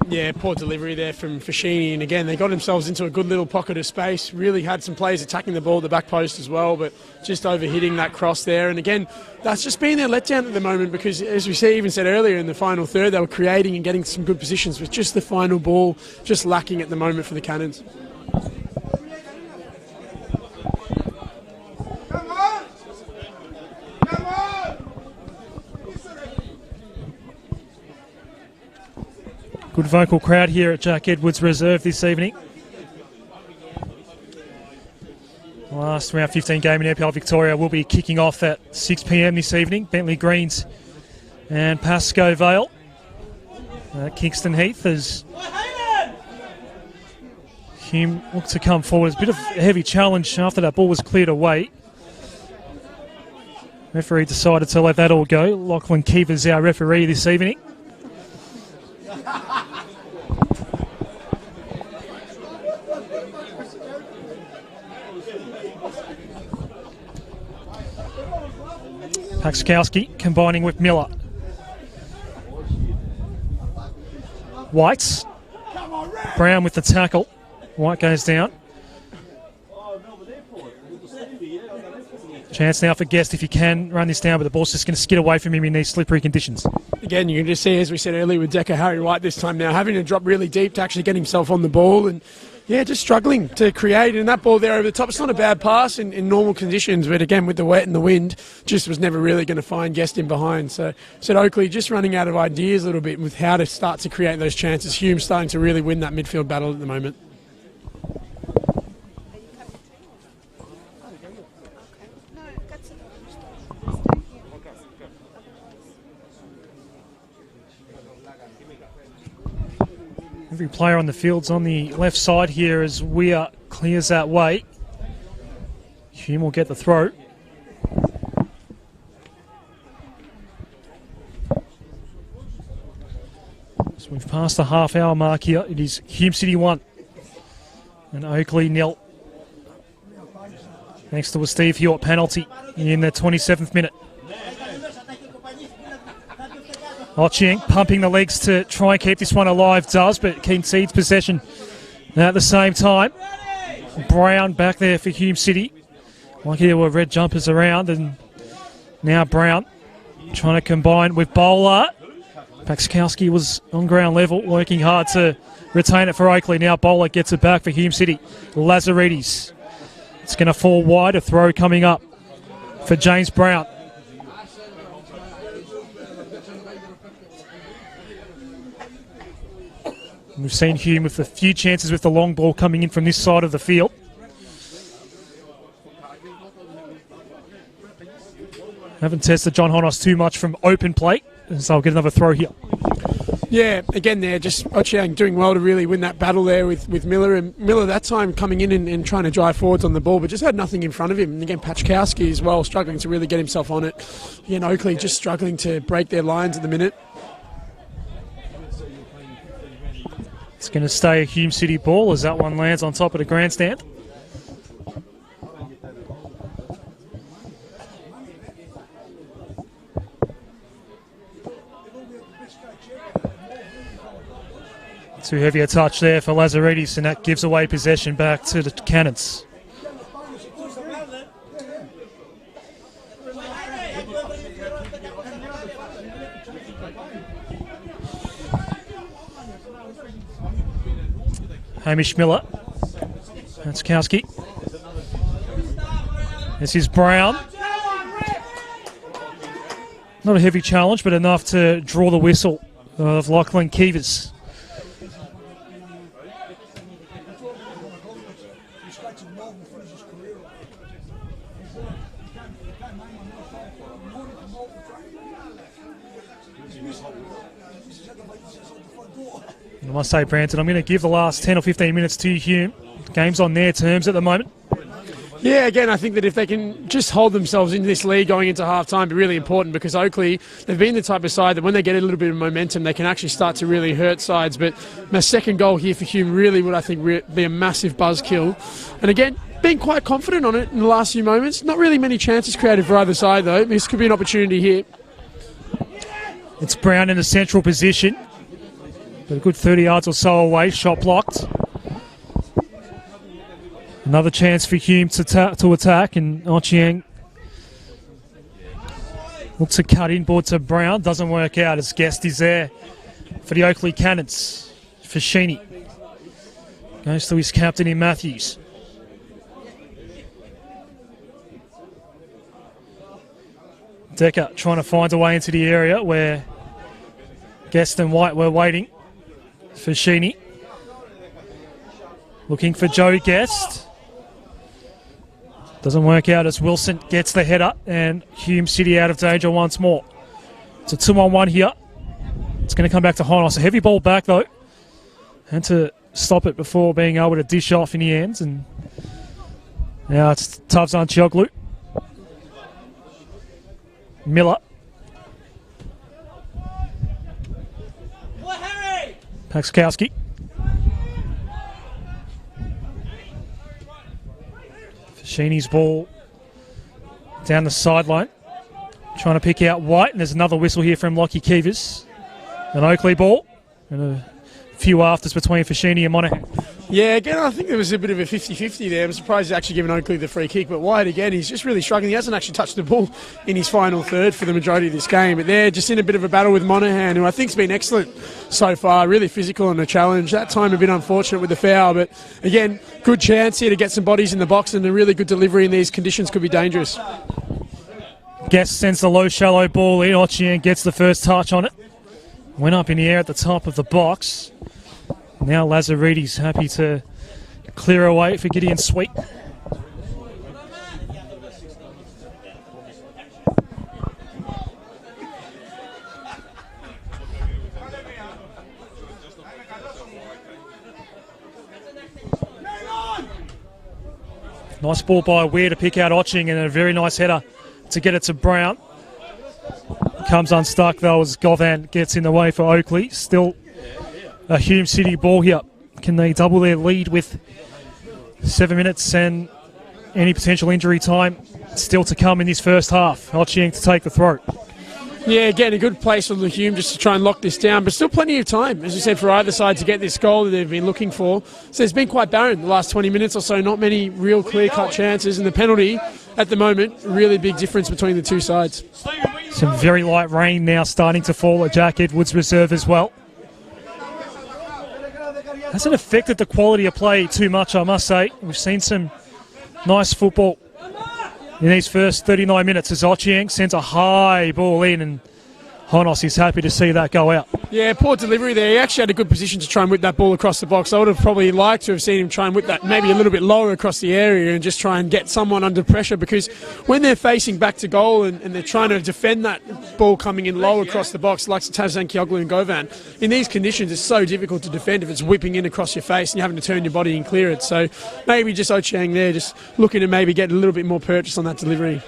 Yeah, poor delivery there from Fashini. And again, they got themselves into a good little pocket of space. Really had some players attacking the ball at the back post as well, but just overhitting that cross there. And again, that's just been their letdown at the moment because, as we even said earlier, in the final third, they were creating and getting some good positions with just the final ball just lacking at the moment for the Cannons. Good vocal crowd here at Jack Edwards Reserve this evening. Last round 15 game in NPL Victoria will be kicking off at 6 p.m. this evening. Bentley Greens and Pascoe Vale. Kingston Heath as Hume looked to come forward. It's a bit of a heavy challenge after that ball was cleared away. Referee decided to let that all go. Lachlan Keever's our referee this evening. Paxkowski combining with Miller. White. Brown with the tackle. White goes down. Chance now for Guest if he can run this down, but the ball's just going to skid away from him in these slippery conditions. Again, you can just see, as we said earlier with Decker, Harry White this time now, having to drop really deep to actually get himself on the ball and, yeah, just struggling to create. And that ball there over the top, it's not a bad pass in normal conditions, but again, with the wet and the wind, just was never really going to find Guest in behind. So, said Oakleigh just running out of ideas a little bit with how to start to create those chances. Hume starting to really win that midfield battle at the moment. Every player on the field's on the left side here as Weir clears that way. Hume will get the throw. So we've passed the half-hour mark here. It is Hume City 1 and Oakleigh 0. Thanks to a Steve Hewitt penalty in the 27th minute. Ochieng pumping the legs to try and keep this one alive, does, but concedes possession. And at the same time, Brown back there for Hume City. Like there were red jumpers around, and now Brown trying to combine with Bowler. Paxkowski was on ground level, working hard to retain it for Oakleigh. Now Bowler gets it back for Hume City. Lazaridis. It's going to fall wide, a throw coming up for James Brown. We've seen Hume with a few chances with the long ball coming in from this side of the field. Haven't tested John Honos too much from open play, so I'll get another throw here. Yeah, again there, just Ochieng doing well to really win that battle there with Miller. And Miller that time coming in and trying to drive forwards on the ball, but just had nothing in front of him. And again, Paczkowski as well, struggling to really get himself on it. Again, Oakleigh just struggling to break their lines at the minute. It's going to stay a Hume City ball as that one lands on top of the grandstand. Too heavy a touch there for Lazaridis, and that gives away possession back to the Cannons. Hamish Miller. That's Kowski. This is Brown. Not a heavy challenge, but enough to draw the whistle of Lachlan Keevers. I must say, Branton, I'm going to give the last 10 or 15 minutes to Hume. The game's on their terms at the moment. Yeah, again, I think that if they can just hold themselves into this lead going into half-time, it'd be really important, because Oakleigh, they've been the type of side that when they get a little bit of momentum, they can actually start to really hurt sides. But my second goal here for Hume really would, I think, be a massive buzzkill. And again, being quite confident on it in the last few moments. Not really many chances created for either side, though. This could be an opportunity here. It's Brown in a central position, but a good 30 yards or so away, shot blocked. Another chance for Hume to attack, and Ochieng looks to cut inboard to Brown. Doesn't work out as Guest is there for the Oakleigh Cannons. For Sheeny. Goes to his captain in Matthews. Decker trying to find a way into the area where Guest and White were waiting for Sheeny. Looking for Joe Guest. Doesn't work out as Wilson gets the header, and Hume City out of danger once more. It's a 2-on-1 here. It's going to come back to Honos. A heavy ball back, though. And to stop it before being able to dish off in the ends. And now it's Tavzan Chioglu. Miller. Paxkowski. Fashini's ball down the sideline. Trying to pick out White, and there's another whistle here from Lockie Keevers. An Oakleigh ball, and a few afters between Fashini and Monaghan. Yeah, again, I think there was a bit of a 50-50 there. I'm surprised he's actually given Oakleigh the free kick, but White, again, he's just really struggling. He hasn't actually touched the ball in his final third for the majority of this game, but they're just in a bit of a battle with Monaghan, who I think's been excellent so far, really physical and a challenge. That time a bit unfortunate with the foul, but again, good chance here to get some bodies in the box, and a really good delivery in these conditions could be dangerous. Guest sends the low, shallow ball in. Ochieng gets the first touch on it. Went up in the air at the top of the box. Now Lazaridis happy to clear away for Gideon Sweet. Nice ball by Weir to pick out Ochieng, and a very nice header to get it to Brown. Comes unstuck though as Govan gets in the way for Oakleigh. Still a Hume City ball here. Can they double their lead with 7 minutes and any potential injury time still to come in this first half? Ochieng to take the throw. Yeah, again, a good place for the Hume just to try and lock this down, but still plenty of time, as you said, for either side to get this goal that they've been looking for. So it's been quite barren the last 20 minutes or so, not many real clear-cut chances, and the penalty at the moment, really big difference between the two sides. Some very light rain now starting to fall at Jack Edwards Reserve as well. Hasn't affected the quality of play too much, I must say. We've seen some nice football in these first 39 minutes as Ochieng sends a high ball in, and Honos is happy to see that go out. Yeah, poor delivery there. He actually had a good position to try and whip that ball across the box. I would have probably liked to have seen him try and whip that maybe a little bit lower across the area and just try and get someone under pressure, because when they're facing back to goal and they're trying to defend that ball coming in low across the box, like Tazan Kioglu and Govan, in these conditions it's so difficult to defend if it's whipping in across your face and you're having to turn your body and clear it. So maybe just Ochieng there, just looking to maybe get a little bit more purchase on that delivery.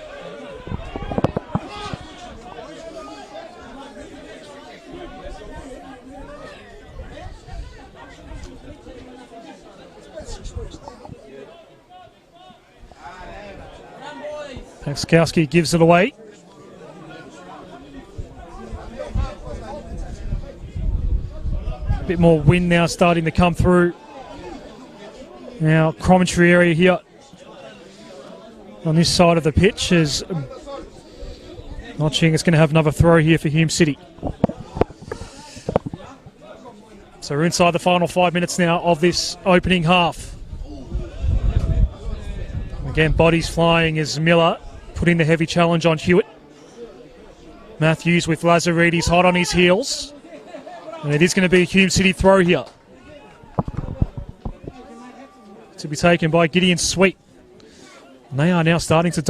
Paxkowski gives it away. A bit more wind now starting to come through. Now, commentary area here on this side of the pitch is Ochieng is going to have another throw here for Hume City. So we're inside the final 5 minutes now of this opening half. Again, bodies flying as Miller putting the heavy challenge on Hewitt. Matthews with Lazaridis hot on his heels. And it is going to be a Hume City throw here. To be taken by Gideon Sweet. And they are now starting to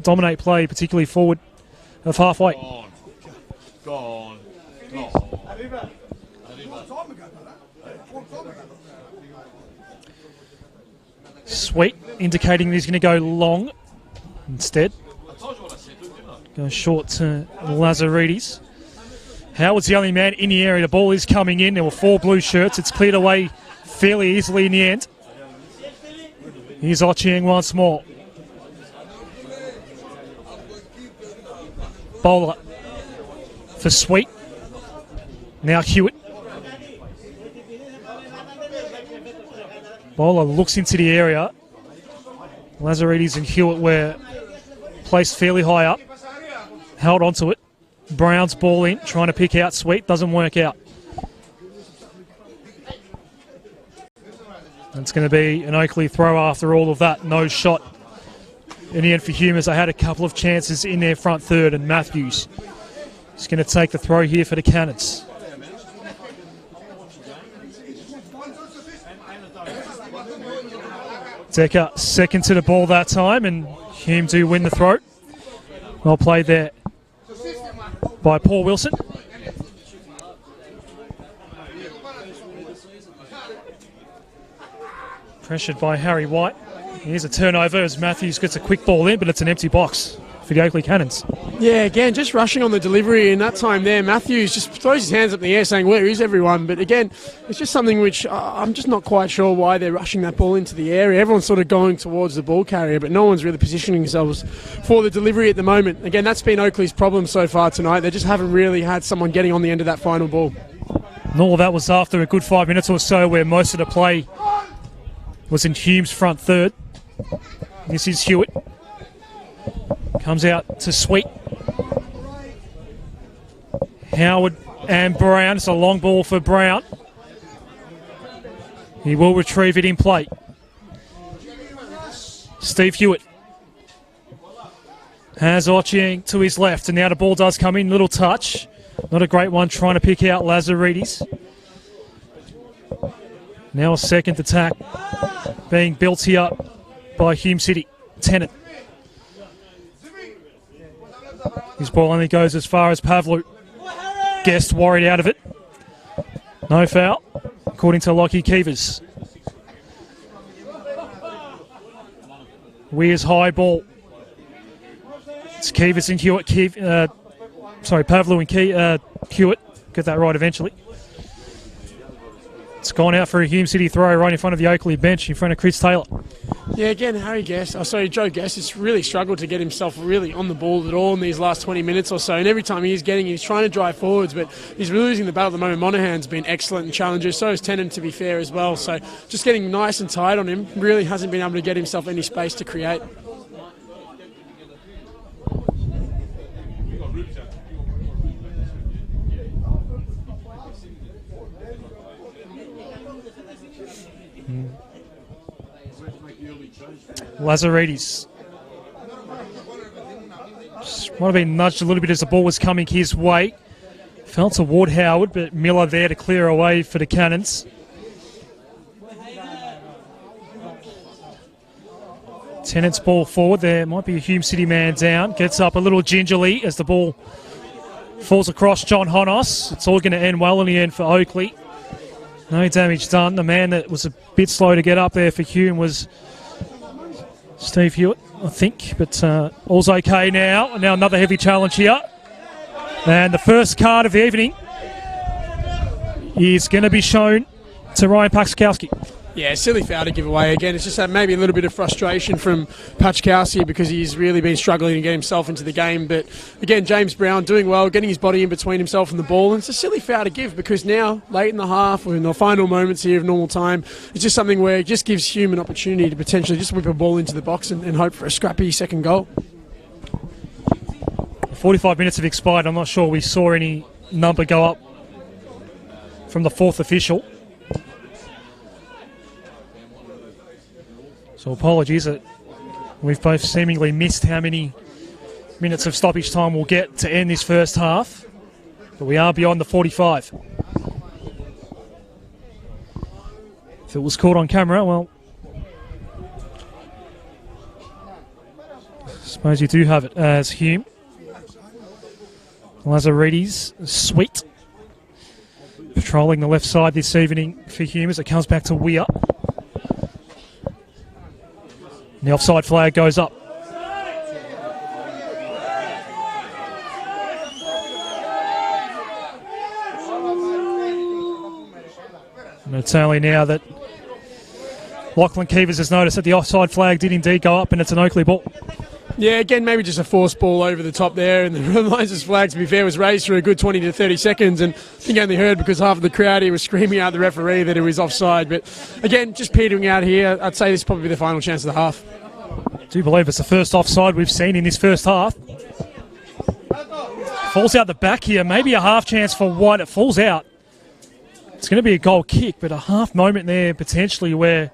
dominate play, particularly forward of halfway. Go on. Sweet indicating he's going to go long instead. Go short to Lazaridis. Howard's the only man in the area. The ball is coming in. There were 4 blue shirts. It's cleared away fairly easily in the end. Here's Ochieng once more. Bowler for Sweet. Now Hewitt. Bowler looks into the area. Lazaridis and Hewitt were placed fairly high up. Held onto it. Brown's ball in, trying to pick out Sweet. Doesn't work out. And it's going to be an Oakleigh throw after all of that. No shot in the end for Hume, as they had a couple of chances in their front third, and Matthews is going to take the throw here for the Cannons. Decker second to the ball that time, and Hume do win the throw. Well played there by Paul Wilson. Pressured by Harry White. Here's a turnover as Matthews gets a quick ball in, but it's an empty box for the Oakleigh Cannons. Yeah, again, just rushing on the delivery in that time there. Matthews just throws his hands up in the air saying, where is everyone? But again, it's just something which I'm just not quite sure why they're rushing that ball into the area. Everyone's sort of going towards the ball carrier, but no one's really positioning themselves for the delivery at the moment. Again, that's been Oakleigh's problem so far tonight. They just haven't really had someone getting on the end of that final ball. And all of that was after a good 5 minutes or so where most of the play was in Hume's front third. This is Hewitt. Comes out to Sweet. Howard and Brown. It's a long ball for Brown. He will retrieve it in play. Steve Hewitt has Ochieng to his left, and now the ball does come in. Little touch. Not a great one trying to pick out Lazaridis. Now a second attack being built here by Hume City. Tennant. His ball only goes as far as Pavlu. Guest worried out of it. No foul, according to Lockie Keevers. Weir's high ball. It's Keevers and Hewitt. Pavlu and Hewitt. Get that right eventually. It's gone out for a Hume City throw right in front of the Oakleigh bench, in front of Chris Taylor. Yeah, again, Joe Guest has really struggled to get himself really on the ball at all in these last 20 minutes or so. And every time he's trying to drive forwards, but he's losing the battle at the moment. Monahan's been excellent in challenges, so is Tennant, to be fair, as well. So just getting nice and tight on him, really hasn't been able to get himself any space to create. Lazaridis just might have been nudged a little bit as the ball was coming his way. Fell toward Howard, but Miller there to clear away for the Cannons. Tennant's ball forward. There might be a Hume City man down. Gets up a little gingerly as the ball falls across John Honos. It's all going to end well in the end for Oakleigh. No damage done. The man that was a bit slow to get up there for Hume was Steve Hewitt, I think, but all's okay now. Now another heavy challenge here. And the first card of the evening is going to be shown to Ryan Paczkowski. Yeah, silly foul to give away again. It's just maybe a little bit of frustration from Paczkowski because he's really been struggling to get himself into the game. But again, James Brown doing well, getting his body in between himself and the ball. And it's a silly foul to give because now, late in the half, or in the final moments here of normal time, it's just something where it just gives Hume an opportunity to potentially just whip a ball into the box and hope for a scrappy second goal. 45 minutes have expired. I'm not sure we saw any number go up from the fourth official. So apologies that we've both seemingly missed how many minutes of stoppage time we'll get to end this first half. But we are beyond the 45. If it was caught on camera, well, I suppose you do have it as Hume. Lazaridis, Sweet, patrolling the left side this evening for Hume as it comes back to Weir. The offside flag goes up. And it's only now that Lachlan Keevers has noticed that the offside flag did indeed go up and it's an Oakleigh ball. Yeah, again, maybe just a forced ball over the top there. And the Lions' flag, to be fair, was raised for a good 20 to 30 seconds. And I think I only heard because half of the crowd here was screaming out the referee that it was offside. But again, just petering out here. I'd say this is probably the final chance of the half. I do believe it's the first offside we've seen in this first half. Falls out the back here. Maybe a half chance for White. It falls out. It's going to be a goal kick, but a half moment there potentially where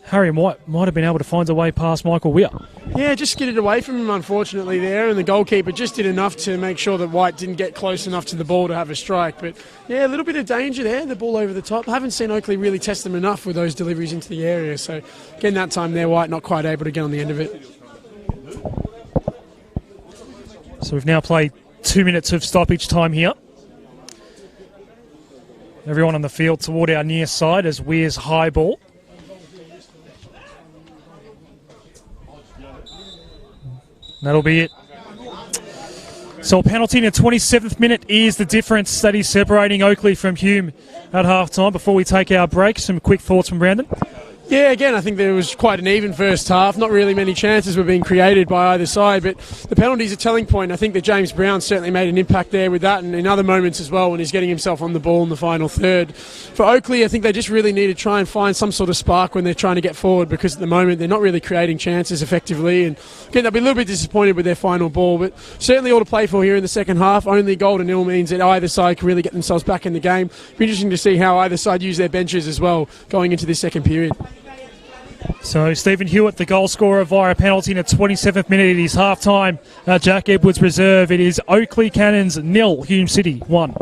Harry White might have been able to find a way past Michael Weir. Yeah, just skidded away from him, unfortunately, there, and the goalkeeper just did enough to make sure that White didn't get close enough to the ball to have a strike. But, yeah, a little bit of danger there, the ball over the top. I haven't seen Oakleigh really test them enough with those deliveries into the area. So, again, that time there, White not quite able to get on the end of it. So we've now played 2 minutes of stoppage time here. Everyone on the field toward our near side as Weir's high ball. That'll be it. So a penalty in the 27th minute is the difference that is separating Oakleigh from Hume at half-time. Before we take our break, some quick thoughts from Brandon. Yeah, again, I think there was quite an even first half. Not really many chances were being created by either side, but the penalty's a telling point. I think that James Brown certainly made an impact there with that, and in other moments as well when he's getting himself on the ball in the final third. For Oakleigh, I think they just really need to try and find some sort of spark when they're trying to get forward, because at the moment they're not really creating chances effectively, and again, they'll be a little bit disappointed with their final ball, but certainly all to play for here in the second half. Only goal to nil means that either side can really get themselves back in the game. It'll be interesting to see how either side use their benches as well going into this second period. So Stephen Hewitt, the goal scorer via a penalty in the 27th minute. It is half-time at Jack Edwards Reserve. It is Oakleigh Cannons 0, Hume City 1.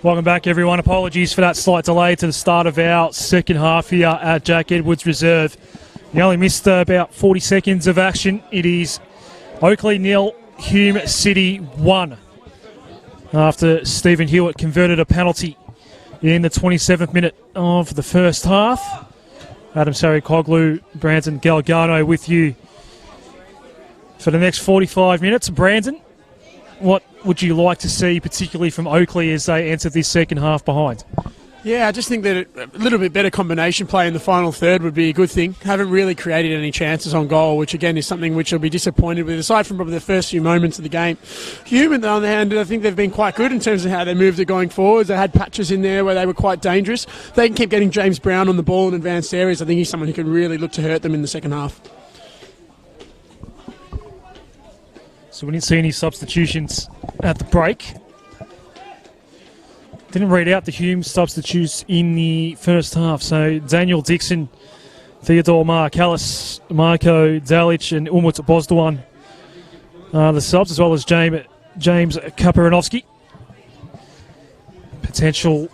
Welcome back, everyone. Apologies for that slight delay to the start of our second half here at Jack Edwards Reserve. You only missed about 40 seconds of action. It is Oakleigh 0, Hume City 1. After Stephen Hewitt converted a penalty in the 27th minute of the first half. Adam Sarikoglu, Brandon Galgano with you for the next 45 minutes. Brandon, what would you like to see, particularly from Oakleigh, as they enter this second half behind? Yeah, I just think that a little bit better combination play in the final third would be a good thing. Haven't really created any chances on goal, which again is something which I'll be disappointed with, aside from probably the first few moments of the game. Hume, on the other hand, I think they've been quite good in terms of how they moved it going forwards. They had patches in there where they were quite dangerous. They can keep getting James Brown on the ball in advanced areas. I think he's someone who can really look to hurt them in the second half. So we didn't see any substitutions at the break. Didn't read out the Hume substitutes in the first half. So Daniel Dixon, Theodore Markalis, Marko Dalic and Umut Bozdowan the subs, as well as James Kaparanovsky. Potential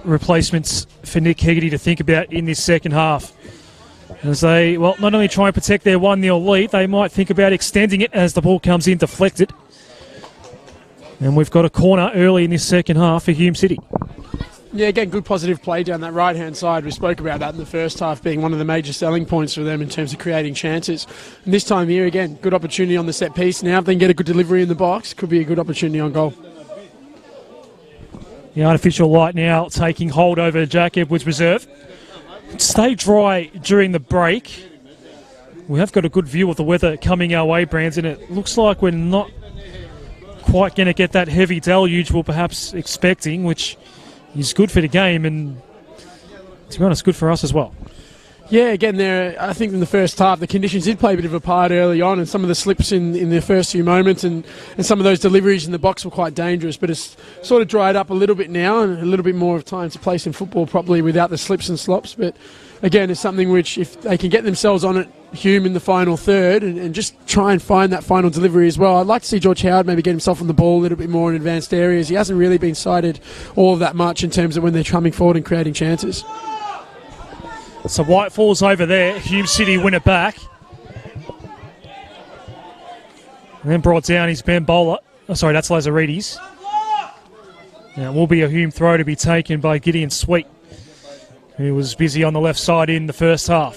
replacements for Nick Hegarty to think about in this second half. As they, well, not only try and protect their 1-0 lead, they might think about extending it as the ball comes in deflected. And we've got a corner early in this second half for Hume City. Yeah, again, good positive play down that right-hand side. We spoke about that in the first half being one of the major selling points for them in terms of creating chances. And this time here, again, good opportunity on the set piece. Now if they can get a good delivery in the box, could be a good opportunity on goal. The artificial light now taking hold over Jack Edwards Reserve. Stay dry during the break. We have got a good view of the weather coming our way, Brandon. It looks like we're not quite going to get that heavy deluge we're perhaps expecting, which is good for the game and, to be honest, good for us as well. Yeah, again, I think in the first half the conditions did play a bit of a part early on, and some of the slips in the first few moments and some of those deliveries in the box were quite dangerous, but it's sort of dried up a little bit now and a little bit more of time to play some football properly without the slips and slops. But again, it's something which, if they can get themselves on it, Hume, in the final third and just try and find that final delivery as well. I'd like to see George Howard maybe get himself on the ball a little bit more in advanced areas. He hasn't really been cited all of that much in terms of when they're coming forward and creating chances. So White falls over there. Hume City win it back. And then brought down his Ben Bowler. Oh, sorry, that's Lazaridis. Now it will be a Hume throw to be taken by Gideon Sweet, who was busy on the left side in the first half.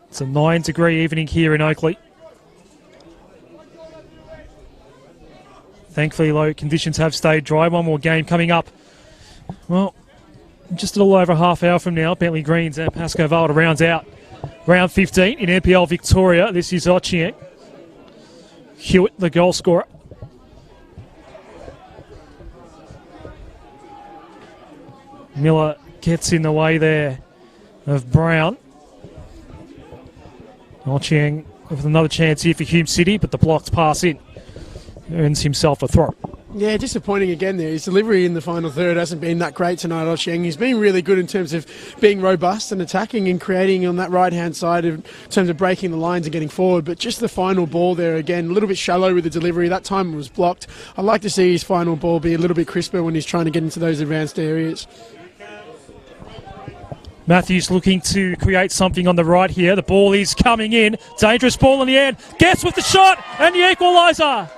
It's a 9-degree evening here in Oakleigh. Thankfully, low conditions have stayed dry. One more game coming up. Well, just a little over a half hour from now, Bentley Greens and Pasco Vale to round out round 15 in NPL Victoria. This is Ochieng. Hewitt, the goal scorer. Miller gets in the way there of Brown. Ochieng with another chance here for Hume City, but the blocked pass in earns himself a throw. Yeah, disappointing again there. His delivery in the final third hasn't been that great tonight, Ochieng. He's been really good in terms of being robust and attacking and creating on that right-hand side in terms of breaking the lines and getting forward. But just the final ball there, again, a little bit shallow with the delivery. That time it was blocked. I'd like to see his final ball be a little bit crisper when he's trying to get into those advanced areas. Matthews looking to create something on the right here. The ball is coming in. Dangerous ball in the end. Guess with the shot and the equaliser.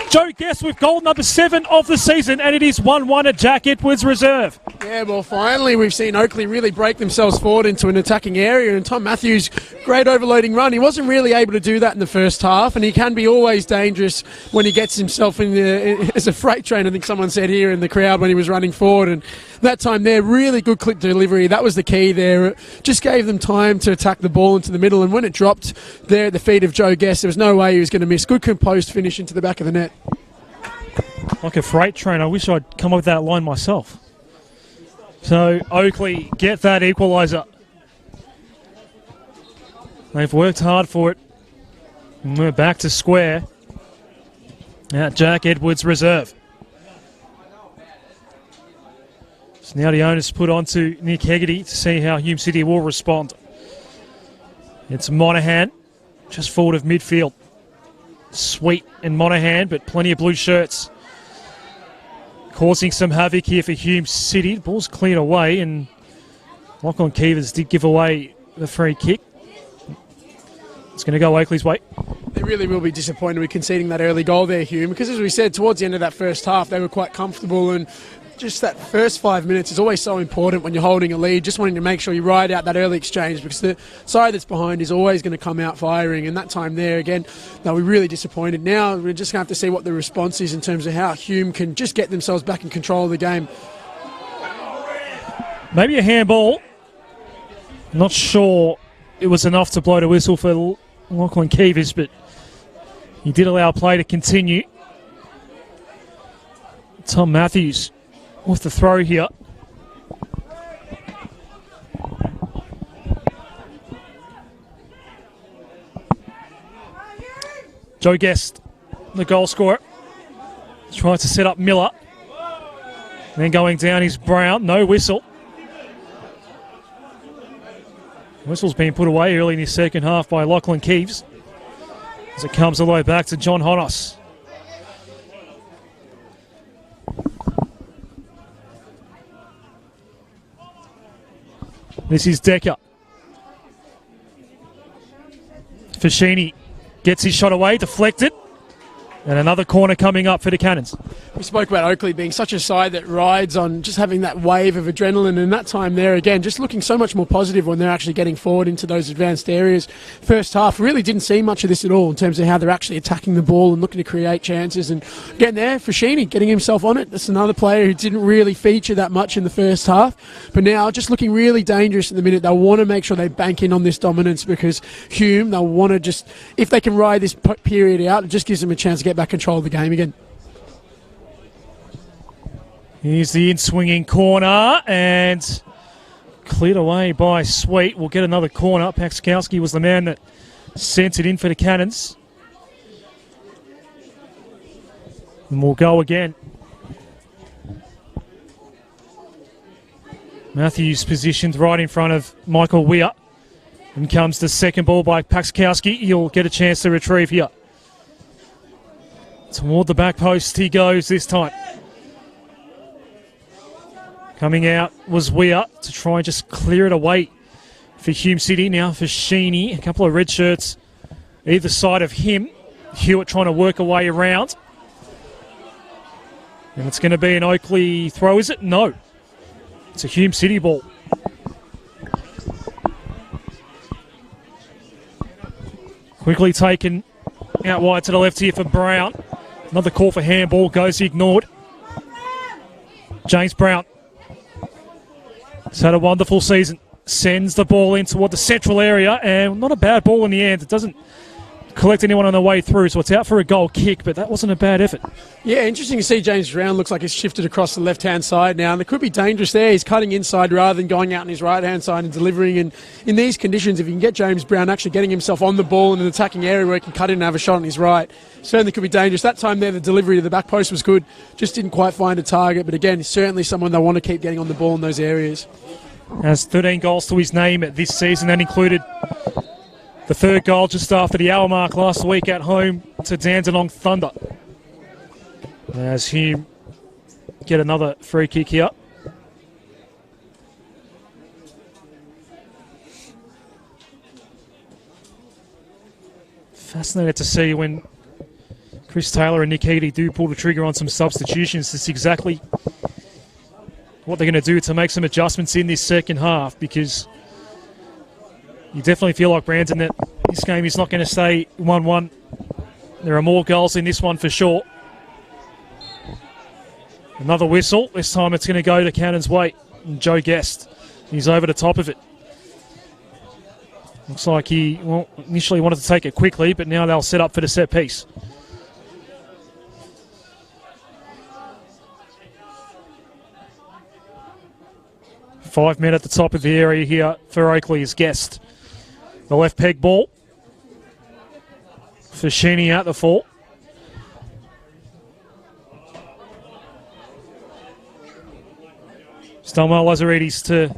Joe Guess with goal number 7 of the season, and it is 1-1 at Jack Edwards Reserve. Yeah, well, finally we've seen Oakleigh really break themselves forward into an attacking area, and Tom Matthews, great overloading run. He wasn't really able to do that in the first half, and he can be always dangerous when he gets himself as a freight train, I think someone said here in the crowd when he was running forward. And that time there, really good clip delivery. That was the key there. It just gave them time to attack the ball into the middle, and when it dropped there at the feet of Joe Guess, there was no way he was going to miss. Good composed finish into the back of the net. Like a freight train. I wish I'd come up with that line myself. So Oakleigh get that equaliser. They've worked hard for it. And we're back to square at Jack Edwards Reserve. So now the onus put onto Nick Hegarty to see how Hume City will respond. It's Monahan, just forward of midfield. Sweet and Monahan, but plenty of blue shirts. Causing some havoc here for Hume City. The ball's cleared away, and Lachlan Keevers did give away the free kick. It's going to go Oakleigh's way. They really will be disappointed with conceding that early goal there, Hume, because as we said, towards the end of that first half, they were quite comfortable, and just that first 5 minutes is always so important when you're holding a lead, just wanting to make sure you ride out that early exchange, because the side that's behind is always going to come out firing, and that time there, again, they'll be really disappointed. Now we're just going to have to see what the response is in terms of how Hume can just get themselves back in control of the game. Maybe a handball. Not sure it was enough to blow the whistle for Lachlan Keevers, but he did allow play to continue. Tom Matthews with the throw here. Joe Guest, the goal scorer, tries to set up Miller. Then going down is Brown. No whistle. Whistle's been put away early in the second half by Lachlan Keeves as it comes all the way back to John Honos. This is Decker. Fashini gets his shot away, deflected. And another corner coming up for the Cannons. We spoke about Oakleigh being such a side that rides on just having that wave of adrenaline, and that time there again just looking so much more positive when they're actually getting forward into those advanced areas. First half really didn't see much of this at all in terms of how they're actually attacking the ball and looking to create chances. And again there, Fashini getting himself on it. That's another player who didn't really feature that much in the first half, but now just looking really dangerous at the minute. They'll want to make sure they bank in on this dominance, because Hume, they'll want to just, if they can ride this period out, it just gives them a chance to get back control of the game again. Here's the in-swinging corner, and cleared away by Sweet. We'll get another corner. Pakskowski was the man that sent it in for the Cannons. And we'll go again. Matthews positioned right in front of Michael Weir. And comes the second ball by Pakskowski. He'll get a chance to retrieve here. Toward the back post he goes this time. Coming out was Weir to try and just clear it away for Hume City. Now for Sheeny, a couple of red shirts either side of him. Hewitt trying to work a way around. And it's going to be an Oakleigh throw, is it? No. It's a Hume City ball. Quickly taken out wide to the left here for Brown. Another call for handball goes ignored. James Brown has had a wonderful season. Sends the ball in toward the central area, and not a bad ball in the end. It doesn't collect anyone on the way through, so it's out for a goal kick, but that wasn't a bad effort. Yeah, interesting to see James Brown. Looks like he's shifted across the left-hand side now, and it could be dangerous there. He's cutting inside rather than going out on his right-hand side and delivering. And in these conditions, if you can get James Brown actually getting himself on the ball in an attacking area where he can cut in and have a shot on his right, certainly could be dangerous. That time there, the delivery to the back post was good. Just didn't quite find a target, but again, certainly someone they want to keep getting on the ball in those areas. Has 13 goals to his name this season. That included the third goal just after the hour mark last week at home to Dandenong Thunder. As Hume get another free kick here. Fascinated to see when Chris Taylor and Nick Heaty do pull the trigger on some substitutions. It's exactly what they're going to do to make some adjustments in this second half, because you definitely feel like, Brandon, that this game is not going to stay 1-1. There are more goals in this one for sure. Another whistle. This time it's going to go to Cannon's way. And Joe Guest, he's over the top of it. Looks like he initially wanted to take it quickly, but now they'll set up for the set piece. Five men at the top of the area here for Oakleigh's Guest. The left peg ball for Sheeny out the full. Stonewall Lazaridis to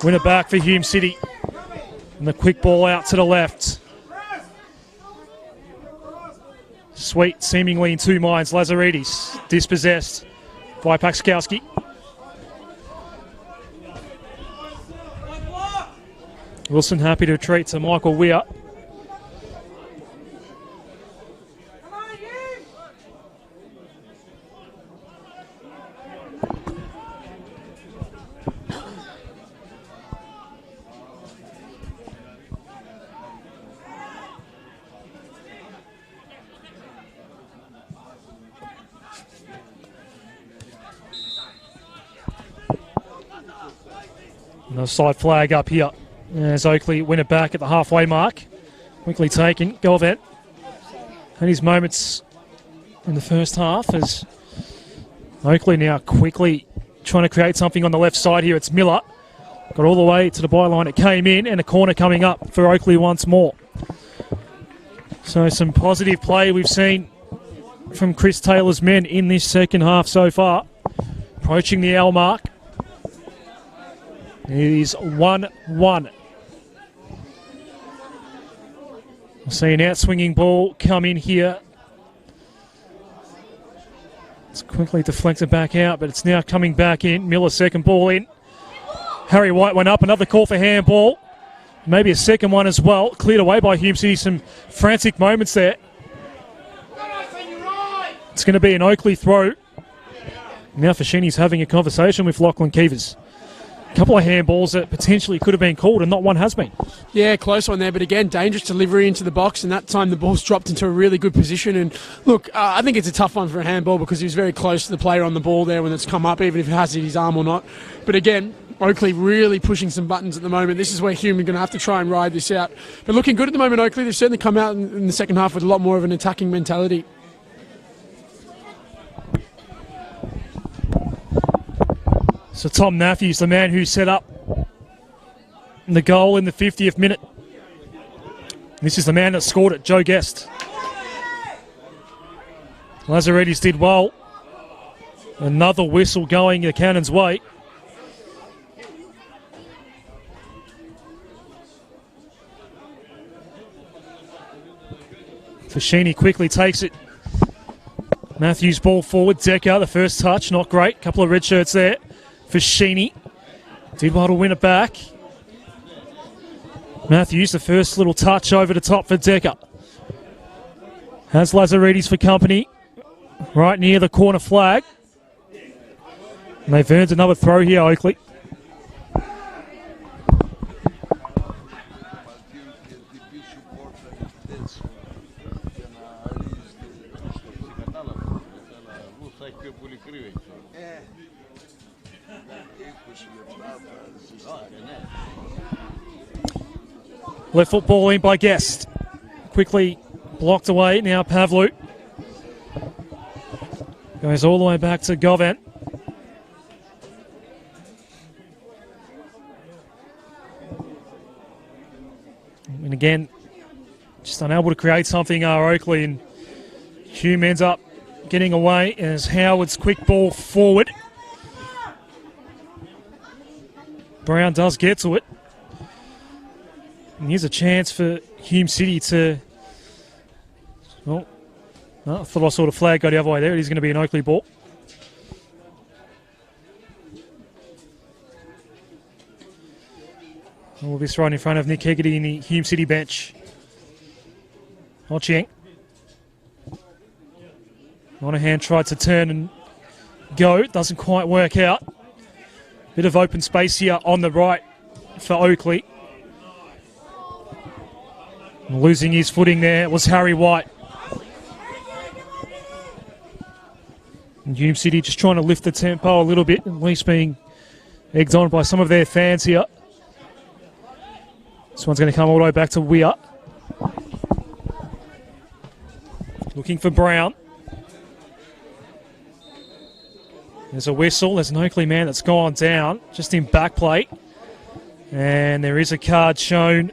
win it back for Hume City. And the quick ball out to the left. Sweet, seemingly in two minds. Lazaridis dispossessed by Pakskowski. Wilson happy to retreat to Michael Weir. And a side flag up here as Oakleigh win it back at the halfway mark. Quickly taken. Galvant had his moments in the first half as Oakleigh now quickly trying to create something on the left side here. It's Miller. Got all the way to the byline. It came in and a corner coming up for Oakleigh once more. So some positive play we've seen from Chris Taylor's men in this second half so far. Approaching the hour mark. It is 1-1. We'll see an out-swinging ball come in here. It's quickly deflected back out, but it's now coming back in. Miller second ball in. Harry White went up. Another call for handball. Maybe a second one as well. Cleared away by Hume City. Some frantic moments there. It's going to be an Oakleigh throw. Now Fashini's having a conversation with Lachlan Keevers. A couple of handballs that potentially could have been called and not one has been. Yeah, close one there, but again, dangerous delivery into the box, and that time the ball's dropped into a really good position. And look, I think it's a tough one for a handball because he was very close to the player on the ball there when it's come up, even if it has hit his arm or not. But again, Oakleigh really pushing some buttons at the moment. This is where Hume are going to have to try and ride this out. But looking good at the moment, Oakleigh. They've certainly come out in the second half with a lot more of an attacking mentality. So Tom Matthews, the man who set up the goal in the 50th minute. This is the man that scored it, Joe Guest. Lazaridis did well. Another whistle going the Cannons' way. Fashini quickly takes it. Matthews ball forward. Decker, the first touch, not great. Couple of red shirts there. Fashini did well to win it back. Matthews, the first little touch over the top for Decker. Has Lazaridis for company. Right near the corner flag. And they've earned another throw here, Oakleigh. Left foot ball in by Guest. Quickly blocked away. Now Pavlu. Goes all the way back to Govant. And again, just unable to create something, Oakleigh. And Hume ends up getting away as Howard's quick ball forward. Brown does get to it. And here's a chance for Hume City to... Well, no, I thought I saw the flag go the other way there. It is going to be an Oakleigh ball. And we'll be thrown in front of Nick Hegarty in the Hume City bench. Ochieng. Monahan tried to turn and go. Doesn't quite work out. Bit of open space here on the right for Oakleigh. Losing his footing there was Harry White. And Hume City just trying to lift the tempo a little bit, at least being egged on by some of their fans here. This one's going to come all the way back to Weir. Looking for Brown. There's a whistle. There's an Oakleigh man that's gone down just in back plate. And there is a card shown.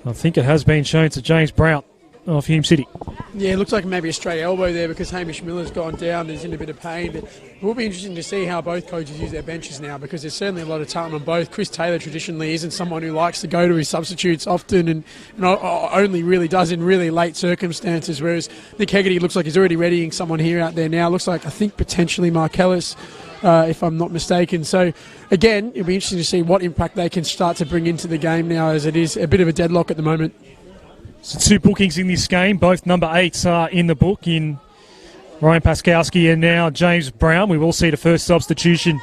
I think it has been shown to James Brown. of Hume City. Yeah, it looks like maybe a straight elbow there because Hamish Miller's gone down and he's in a bit of pain. But it will be interesting to see how both coaches use their benches now because there's certainly a lot of talent on both. Chris Taylor traditionally isn't someone who likes to go to his substitutes often and only really does in really late circumstances, whereas Nick Hegarty looks like he's already readying someone here out there now. Looks like, I think, potentially Mark Ellis, if I'm not mistaken. So, again, it'll be interesting to see what impact they can start to bring into the game now, as it is a bit of a deadlock at the moment. So 2 bookings in this game, both number 8s are in the book in Ryan Paskowski and now James Brown. We will see the first substitution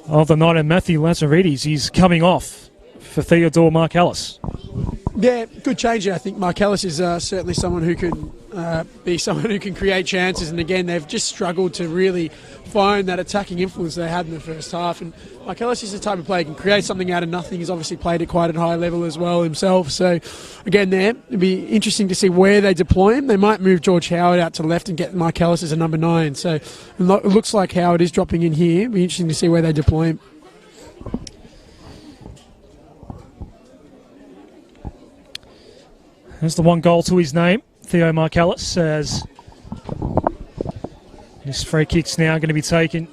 of the night, and Matthew Lazaridis. He's coming off for Theodore Markellis. Yeah, good change. I think Markellis is certainly someone who can be someone who can create chances, and again, they've just struggled to really find that attacking influence they had in the first half. And Markellis is the type of player who can create something out of nothing. He's obviously played at quite a high level as well himself. So again, it'd be interesting to see where they deploy him. They might move George Howard out to left and get Markellis as a number 9. So it looks like Howard is dropping in here. It'd be interesting to see where they deploy him. There's the 1 goal to his name, Theo Markellis, as this free kick's now going to be taken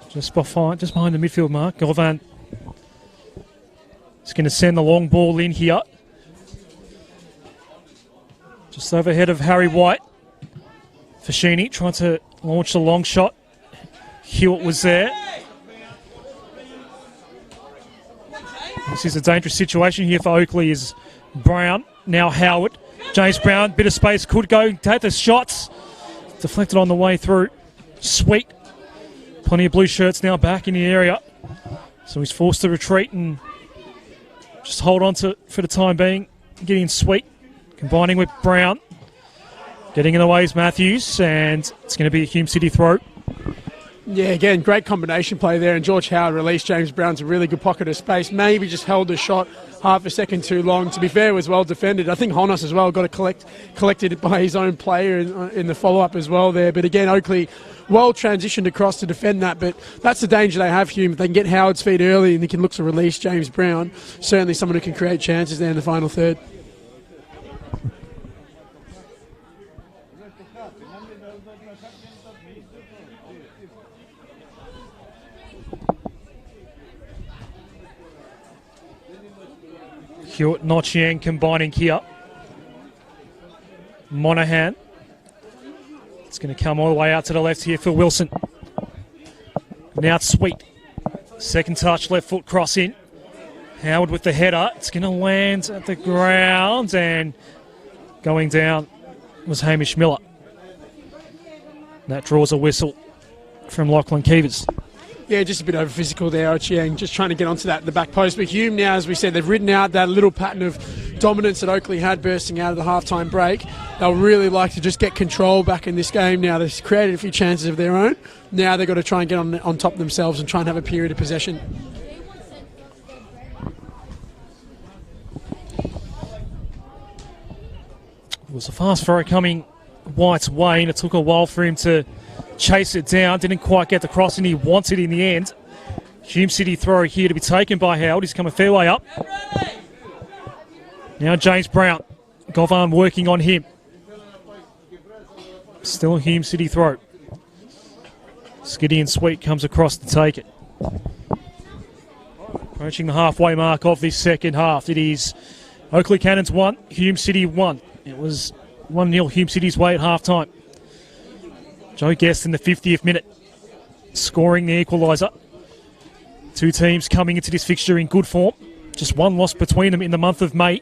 just behind the midfield mark. Govan is going to send the long ball in here. Just overhead of Harry White. Fashini trying to launch the long shot. Hewitt was there. This is a dangerous situation here for Oakleigh. Is Brown, now Howard. James Brown, bit of space, could go, take the shots. Deflected on the way through. Sweet. Plenty of blue shirts now back in the area. So he's forced to retreat and just hold on to for the time being. Getting Sweet, combining with Brown. Getting in the way is Matthews, and it's going to be a Hume City throw. Yeah, again, great combination play there, and George Howard released James Brown's a really good pocket of space. Maybe just held the shot half a second too long. To be fair, it was well defended. I think Honos as well got collected by his own player in the follow-up as well there. But again, Oakleigh well transitioned across to defend that, but that's the danger they have, Hume. If they can get Howard's feet early and they can look to release James Brown, certainly someone who can create chances there in the final third. Hewitt, Nochiang combining here. Monaghan. It's going to come all the way out to the left here for Wilson. Now it's Sweet. Second touch, left foot cross in. Howard with the header. It's going to land at the ground, and going down was Hamish Miller. That draws a whistle from Lachlan Keevers. Yeah, just a bit over physical there, Chiang, just trying to get onto the back post. But Hume now, as we said, they've ridden out that little pattern of dominance that Oakleigh had bursting out of the halftime break. They'll really like to just get control back in this game now. They've created a few chances of their own. Now they've got to try and get on top of themselves and try and have a period of possession. It was a fast throw coming White's way, and it took a while for him to chase it down. Didn't quite get the cross, and he wants it in the end. Hume City throw here to be taken by Howard. He's come a fair way up. Now James Brown. Govan working on him. Still a Hume City throw. Skiddy and Sweet comes across to take it. Approaching the halfway mark of this second half. It is Oakleigh Cannons 1, Hume City 1. It was 1-0 Hume City's way at half-time. Joe Guest in the 50th minute, scoring the equaliser. Two teams coming into this fixture in good form. Just one loss between them in the month of May.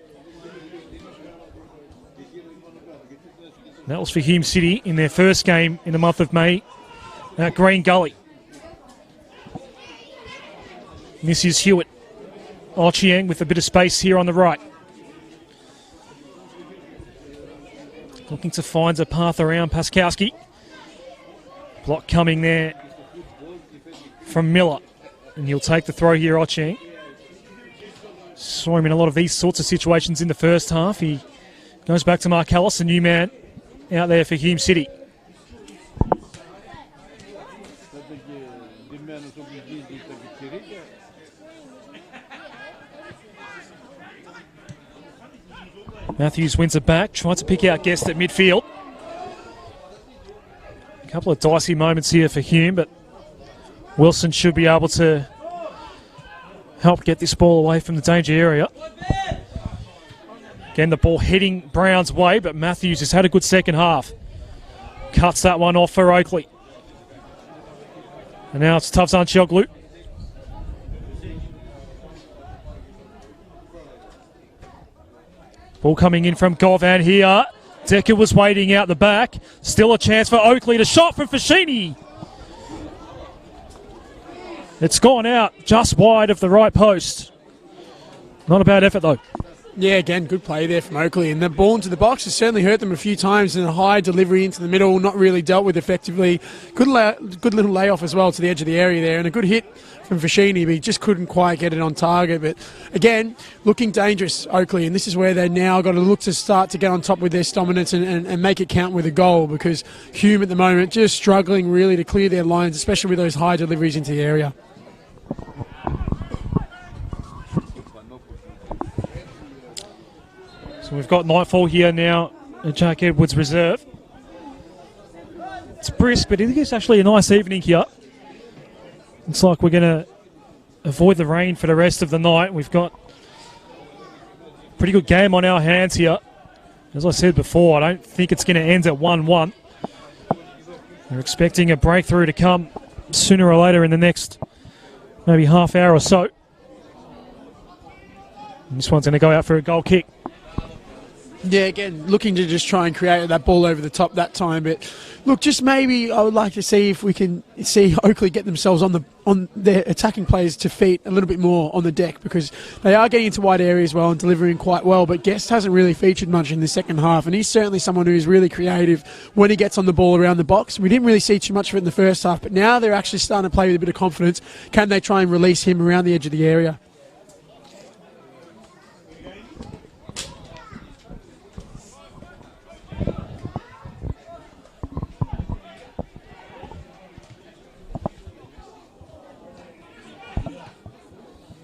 That was for Hume City in their first game in the month of May at Green Gully. And this is Hewitt. Ochieng with a bit of space here on the right. Looking to find a path around Paskowski. Block coming there from Miller. And he'll take the throw here, Ochieng. Saw him in a lot of these sorts of situations in the first half. He goes back to Markellis, a new man out there for Hume City. Matthews wins it back, tries to pick out Guest at midfield. A couple of dicey moments here for Hume, but Wilson should be able to help get this ball away from the danger area. Again, the ball heading Brown's way, but Matthews has had a good second half. Cuts that one off for Oakleigh. And now it's Tavzan Chioglu. Ball coming in from Govan here. Decker was waiting out the back. Still a chance for Oakleigh. The shot from Fashini. It's gone out just wide of the right post. Not a bad effort though. Yeah, again, good play there from Oakleigh. And the ball into the box has certainly hurt them a few times, and a high delivery into the middle, not really dealt with effectively. Good little layoff as well to the edge of the area there, and a good hit from Fashini, but he just couldn't quite get it on target. But again, looking dangerous, Oakleigh, and this is where they're now got to look to start to get on top with their dominance and make it count with a goal, because Hume at the moment just struggling really to clear their lines, especially with those high deliveries into the area. So we've got nightfall here now at Jack Edwards Reserve. It's brisk, but it is actually a nice evening here. Looks like we're going to avoid the rain for the rest of the night. We've got a pretty good game on our hands here. As I said before, I don't think it's going to end at 1-1. We're expecting a breakthrough to come sooner or later in the next maybe half hour or so. And this one's going to go out for a goal kick. Yeah, again, looking to just try and create that ball over the top that time. But look, just maybe I would like to see if we can see Oakleigh get themselves on their attacking players to feet a little bit more on the deck, because they are getting into wide areas well and delivering quite well. But Guest hasn't really featured much in the second half, and he's certainly someone who's really creative when he gets on the ball around the box. We didn't really see too much of it in the first half, but now they're actually starting to play with a bit of confidence. Can they try and release him around the edge of the area?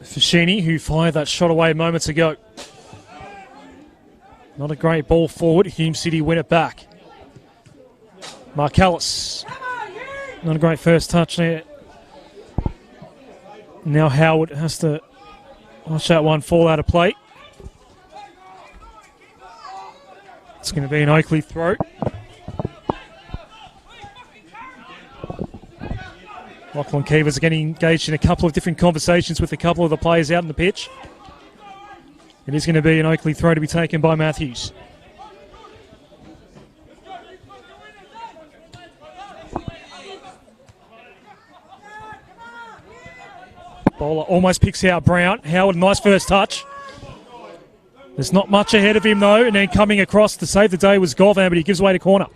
Fashini, who fired that shot away moments ago. Not a great ball forward. Hume City win it back. Marcellus. Not a great first touch there. Now Howard has to watch that one fall out of play. It's going to be an Oakleigh throw. Lachlan Keever's getting engaged in a couple of different conversations with a couple of the players out on the pitch. It is going to be an Oakleigh throw to be taken by Matthews. Bowler almost picks out Brown. Howard, nice first touch. There's not much ahead of him though, and then coming across to save the day was Govan, but he gives away the corner.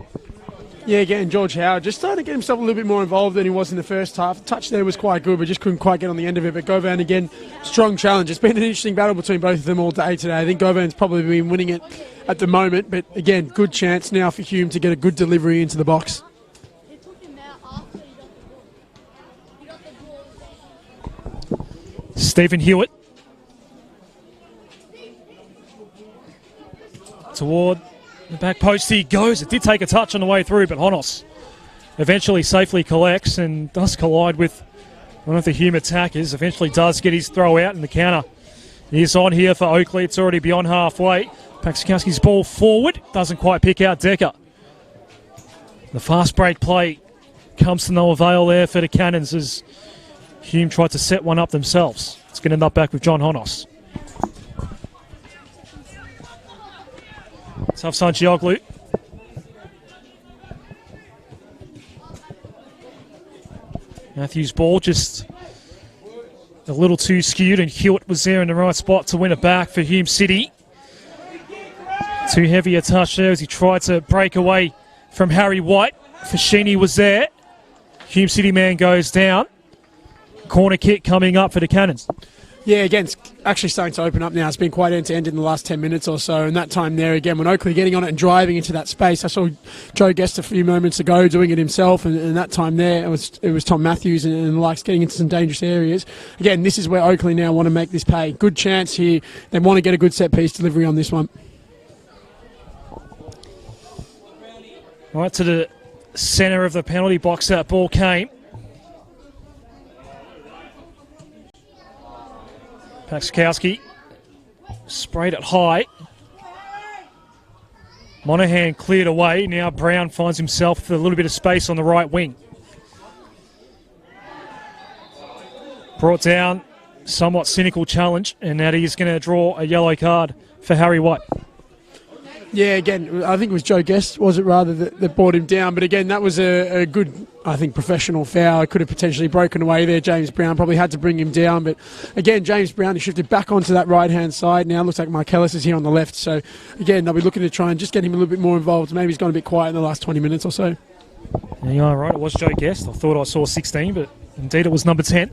Yeah, again, George Howard just starting to get himself a little bit more involved than he was in the first half. The touch there was quite good, but just couldn't quite get on the end of it. But Govan, again, strong challenge. It's been an interesting battle between both of them all day today. I think Govan's probably been winning it at the moment, but again, good chance now for Hume to get a good delivery into the box. Stephen Hewitt toward the back post he goes. It did take a touch on the way through, but Honos eventually safely collects and does collide with one of the Hume attackers. Eventually does get his throw out, and the counter is on here for Oakleigh. It's already beyond halfway. Paksikowski's ball forward. Doesn't quite pick out Decker. The fast break play comes to no avail there for the Cannons as Hume tried to set one up themselves. It's going to end up back with John Honos. Tavzan Chioglu. Matthews' ball just a little too skewed, and Hewitt was there in the right spot to win it back for Hume City. Too heavy a touch there as he tried to break away from Harry White. Fashini was there. Hume City man goes down. Corner kick coming up for the Cannons. Yeah, again, it's actually starting to open up now. It's been quite end-to-end in the last 10 minutes or so, and that time there, again, when Oakleigh getting on it and driving into that space, I saw Joe Guest a few moments ago doing it himself, and that time there, it was Tom Matthews and the likes getting into some dangerous areas. Again, this is where Oakleigh now want to make this pay. Good chance here. They want to get a good set-piece delivery on this one. Right to the centre of the penalty box that ball came. Pakskowski sprayed it high. Monahan cleared away. Now Brown finds himself with a little bit of space on the right wing. Brought down, somewhat cynical challenge, and now he's going to draw a yellow card for Harry White. Yeah, again, I think it was Joe Guest, was it rather, that brought him down. But again, that was a good, I think, professional foul. It could have potentially broken away there. James Brown probably had to bring him down. But again, James Brown, he shifted back onto that right-hand side. Now it looks like Marcellus is here on the left. So again, they'll be looking to try and just get him a little bit more involved. Maybe he's gone a bit quiet in the last 20 minutes or so. Yeah, you are right. It was Joe Guest. I thought I saw 16, but indeed it was number 10.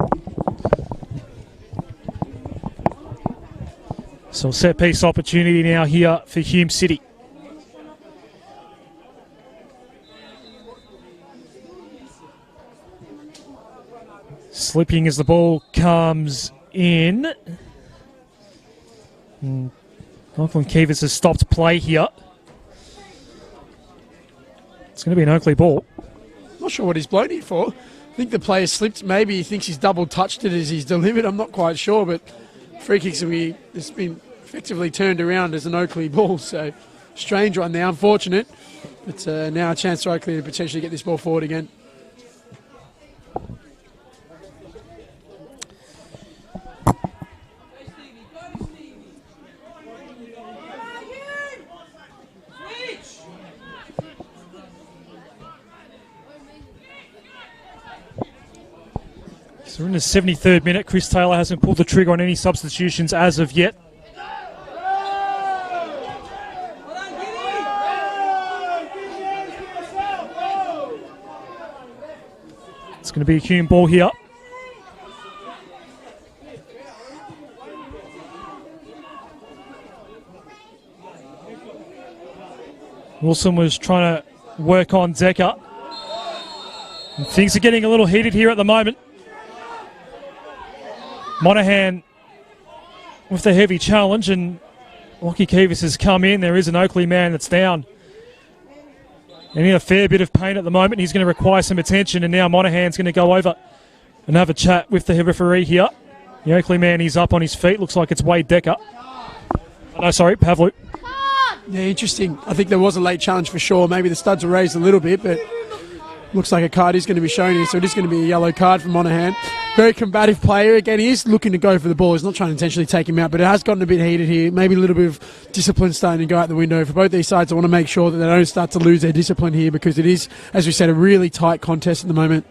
So set-piece opportunity now here for Hume City. Slipping as the ball comes in. Lachlan Keevers has stopped play here. It's going to be an Oakleigh ball. Not sure what he's blown it for. I think the player slipped. Maybe he thinks he's double touched it as he's delivered. I'm not quite sure, but free kicks it's been effectively turned around as an Oakleigh ball. So strange one now, unfortunate. But now a chance for Oakleigh to potentially get this ball forward again. So we're in the 73rd minute. Chris Taylor hasn't pulled the trigger on any substitutions as of yet. It's going to be a Hume ball here. Wilson was trying to work on Decker. And things are getting a little heated here at the moment. Monahan with the heavy challenge, and Lockie Keevers has come in. There is an Oakleigh man that's down and in a fair bit of pain at the moment. He's going to require some attention, and now Monahan's going to go over and have a chat with the referee here. The Oakleigh man is up on his feet. Looks like it's Wade Decker. No, sorry, Pavlu. Yeah, interesting. I think there was a late challenge for sure. Maybe the studs were raised a little bit, but looks like a card is going to be shown here, so it is going to be a yellow card for Monahan. Very combative player. Again, he is looking to go for the ball. He's not trying to intentionally take him out, but it has gotten a bit heated here. Maybe a little bit of discipline starting to go out the window. For both these sides, I want to make sure that they don't start to lose their discipline here, because it is, as we said, a really tight contest at the moment.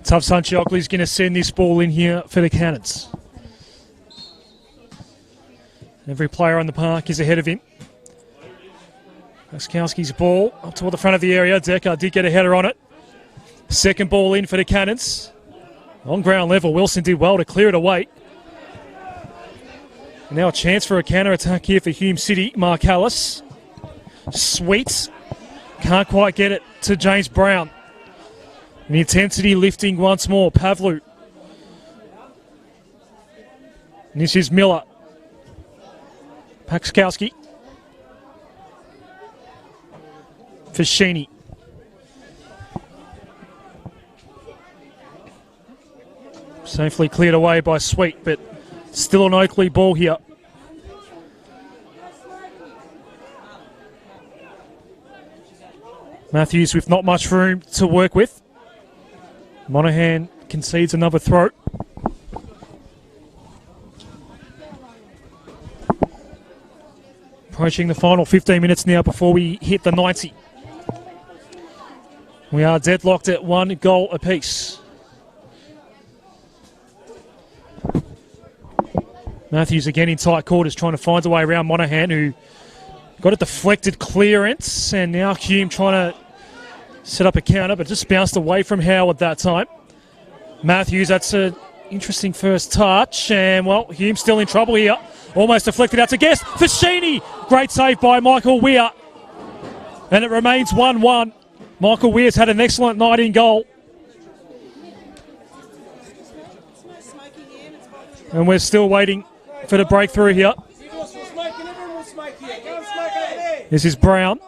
Tough Sunchi Oakley's going to send this ball in here for the Cannons. Every player on the park is ahead of him. Paskowski's ball up toward the front of the area. Decker did get a header on it. Second ball in for the Cannons. On ground level, Wilson did well to clear it away. Now a chance for a counter attack here for Hume City. Marcellus. Sweet. Can't quite get it to James Brown. And the intensity lifting once more. Pavlu. And this is Miller. Pakskowski. For Sheeny. Safely cleared away by Sweet, but still an Oakleigh ball here. Matthews with not much room to work with. Monahan concedes another throw. Approaching the final 15 minutes now before we hit the 90. We are deadlocked at 1 goal apiece. Matthews again in tight quarters trying to find a way around Monahan, who got a deflected clearance, and now Hume trying to set up a counter, but just bounced away from Howard that time. Matthews, that's an interesting first touch, and well, Hume's still in trouble here. Almost deflected out to Guest for Sheeny. Great save by Michael Weir. And it remains 1-1. Michael Weir's had an excellent night in goal. And we're still waiting for the breakthrough here. This is Brown.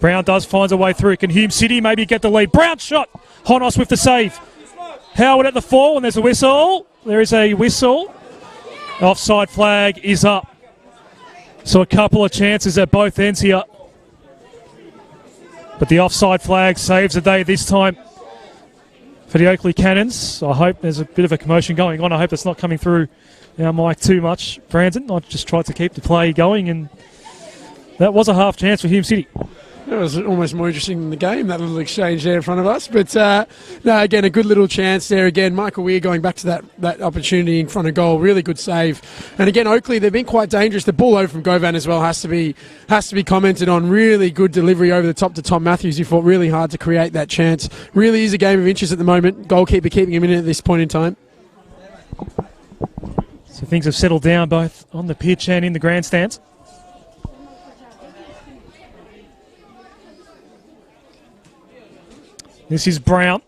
Brown finds a way through. Can Hume City maybe get the lead? Brown shot. Honos with the save. Howard at the fall, and there's a whistle. There is a whistle. Offside flag is up. So a couple of chances at both ends here. But the offside flag saves the day this time for the Oakleigh Cannons. I hope there's a bit of a commotion going on. I hope it's not coming through our mic too much, Brandon. I just tried to keep the play going, and that was a half chance for Hume City. It was almost more interesting than the game, that little exchange there in front of us. But, no, again, a good little chance there. Again, Michael Weir going back to that opportunity in front of goal. Really good save. And, again, Oakleigh, they've been quite dangerous. The ball over from Govan as well has to be commented on. Really good delivery over the top to Tom Matthews, who fought really hard to create that chance. Really is a game of interest at the moment. Goalkeeper keeping him in at this point in time. So things have settled down both on the pitch and in the grandstands. This is Brown.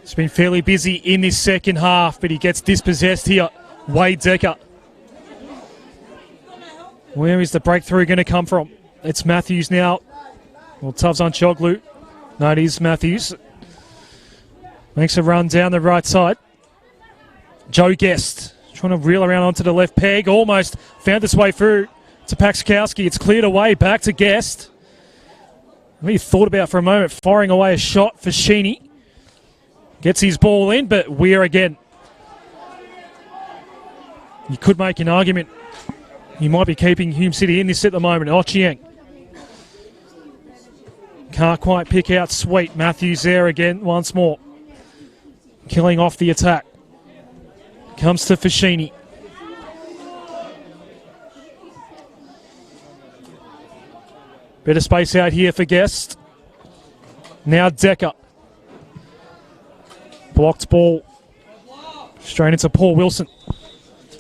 He's been fairly busy in this second half, but he gets dispossessed here. Wade Decker. Where is the breakthrough going to come from? It's Matthews now. Well, Tuvs on Choglu. No, it is Matthews. Makes a run down the right side. Joe Guest trying to reel around onto the left peg. Almost found its way through to Paxkowski. It's cleared away back to Guest. He thought about for a moment firing away a shot for Sheeny. Gets his ball in, but Weir again. You could make an argument. He might be keeping Hume City in this at the moment. Ochieng. Can't quite pick out Sweet. Matthews there again once more. Killing off the attack. Comes to Fashini. Bit of space out here for Guest. Now Decker. Blocked ball. Straight into Paul Wilson.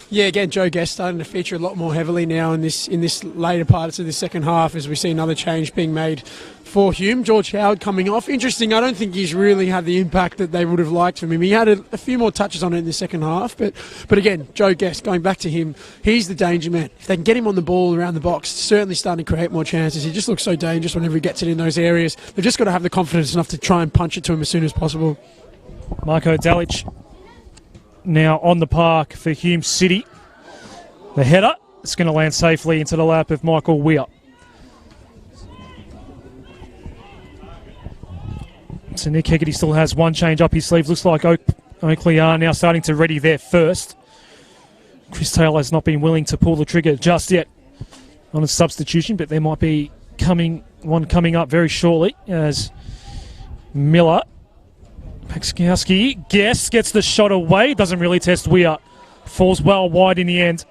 Yeah, again, Joe Guest starting to feature a lot more heavily now in this later parts of the second half as we see another change being made for Hume. George Howard coming off. Interesting, I don't think he's really had the impact that they would have liked from him. He had a few more touches on it in the second half, but again, Joe Guest, going back to him, he's the danger man. If they can get him on the ball around the box, certainly starting to create more chances. He just looks so dangerous whenever he gets it in those areas. They've just got to have the confidence enough to try and punch it to him as soon as possible. Marco Dalic now on the park for Hume City. The header is going to land safely into the lap of Michael Weir. So Nick Hegarty still has one change up his sleeve. Looks like Oakleigh are now starting to ready their first. Chris Taylor has not been willing to pull the trigger just yet on a substitution, but there might be one coming up very shortly as Miller. Paxkowski, Guest gets the shot away, doesn't really test Weir. Falls well wide in the end.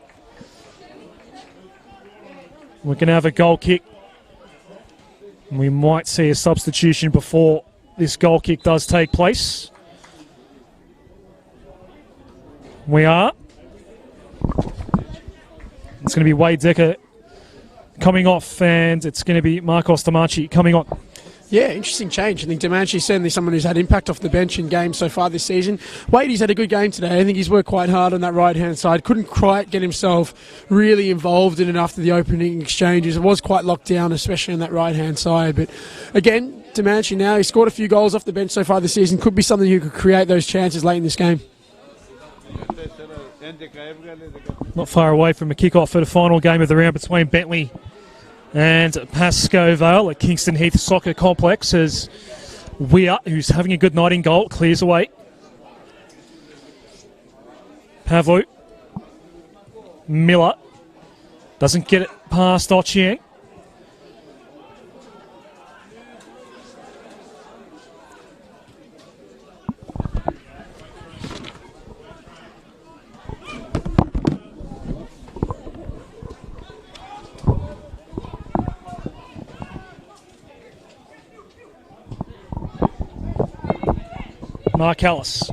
We're going to have a goal kick. We might see a substitution before this goal kick does take place. We are. It's going to be Wade Decker coming off, and it's going to be Marcos Damachi coming on. Yeah, interesting change. I think Damachi's certainly someone who's had impact off the bench in games so far this season. Wadey's had a good game today. I think he's worked quite hard on that right-hand side. Couldn't quite get himself really involved in it after the opening exchanges. It was quite locked down, especially on that right-hand side. But again, Damachi now, he's scored a few goals off the bench so far this season. Could be something who could create those chances late in this game. Not far away from a kick-off for the final game of the round between Bentley and Pascoe Vale at Kingston Heath Soccer Complex as Weir, who's having a good night in goal, clears away. Pavlu. Miller. Doesn't get it past Ochieng. Mark Ellis.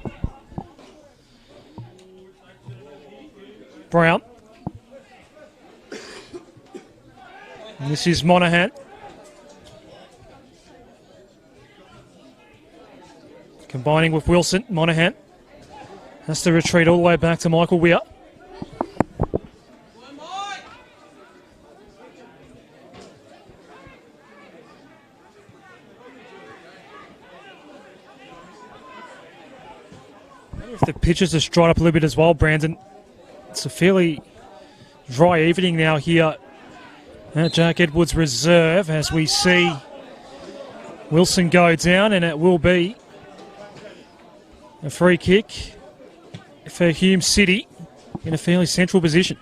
Brown. And this is Monahan. Combining with Wilson. Monahan has to retreat all the way back to Michael Weir. If the pitches just dried up a little bit as well, Brandon. It's a fairly dry evening now here at Jack Edwards Reserve as we see Wilson go down, and it will be a free kick for Hume City in a fairly central position.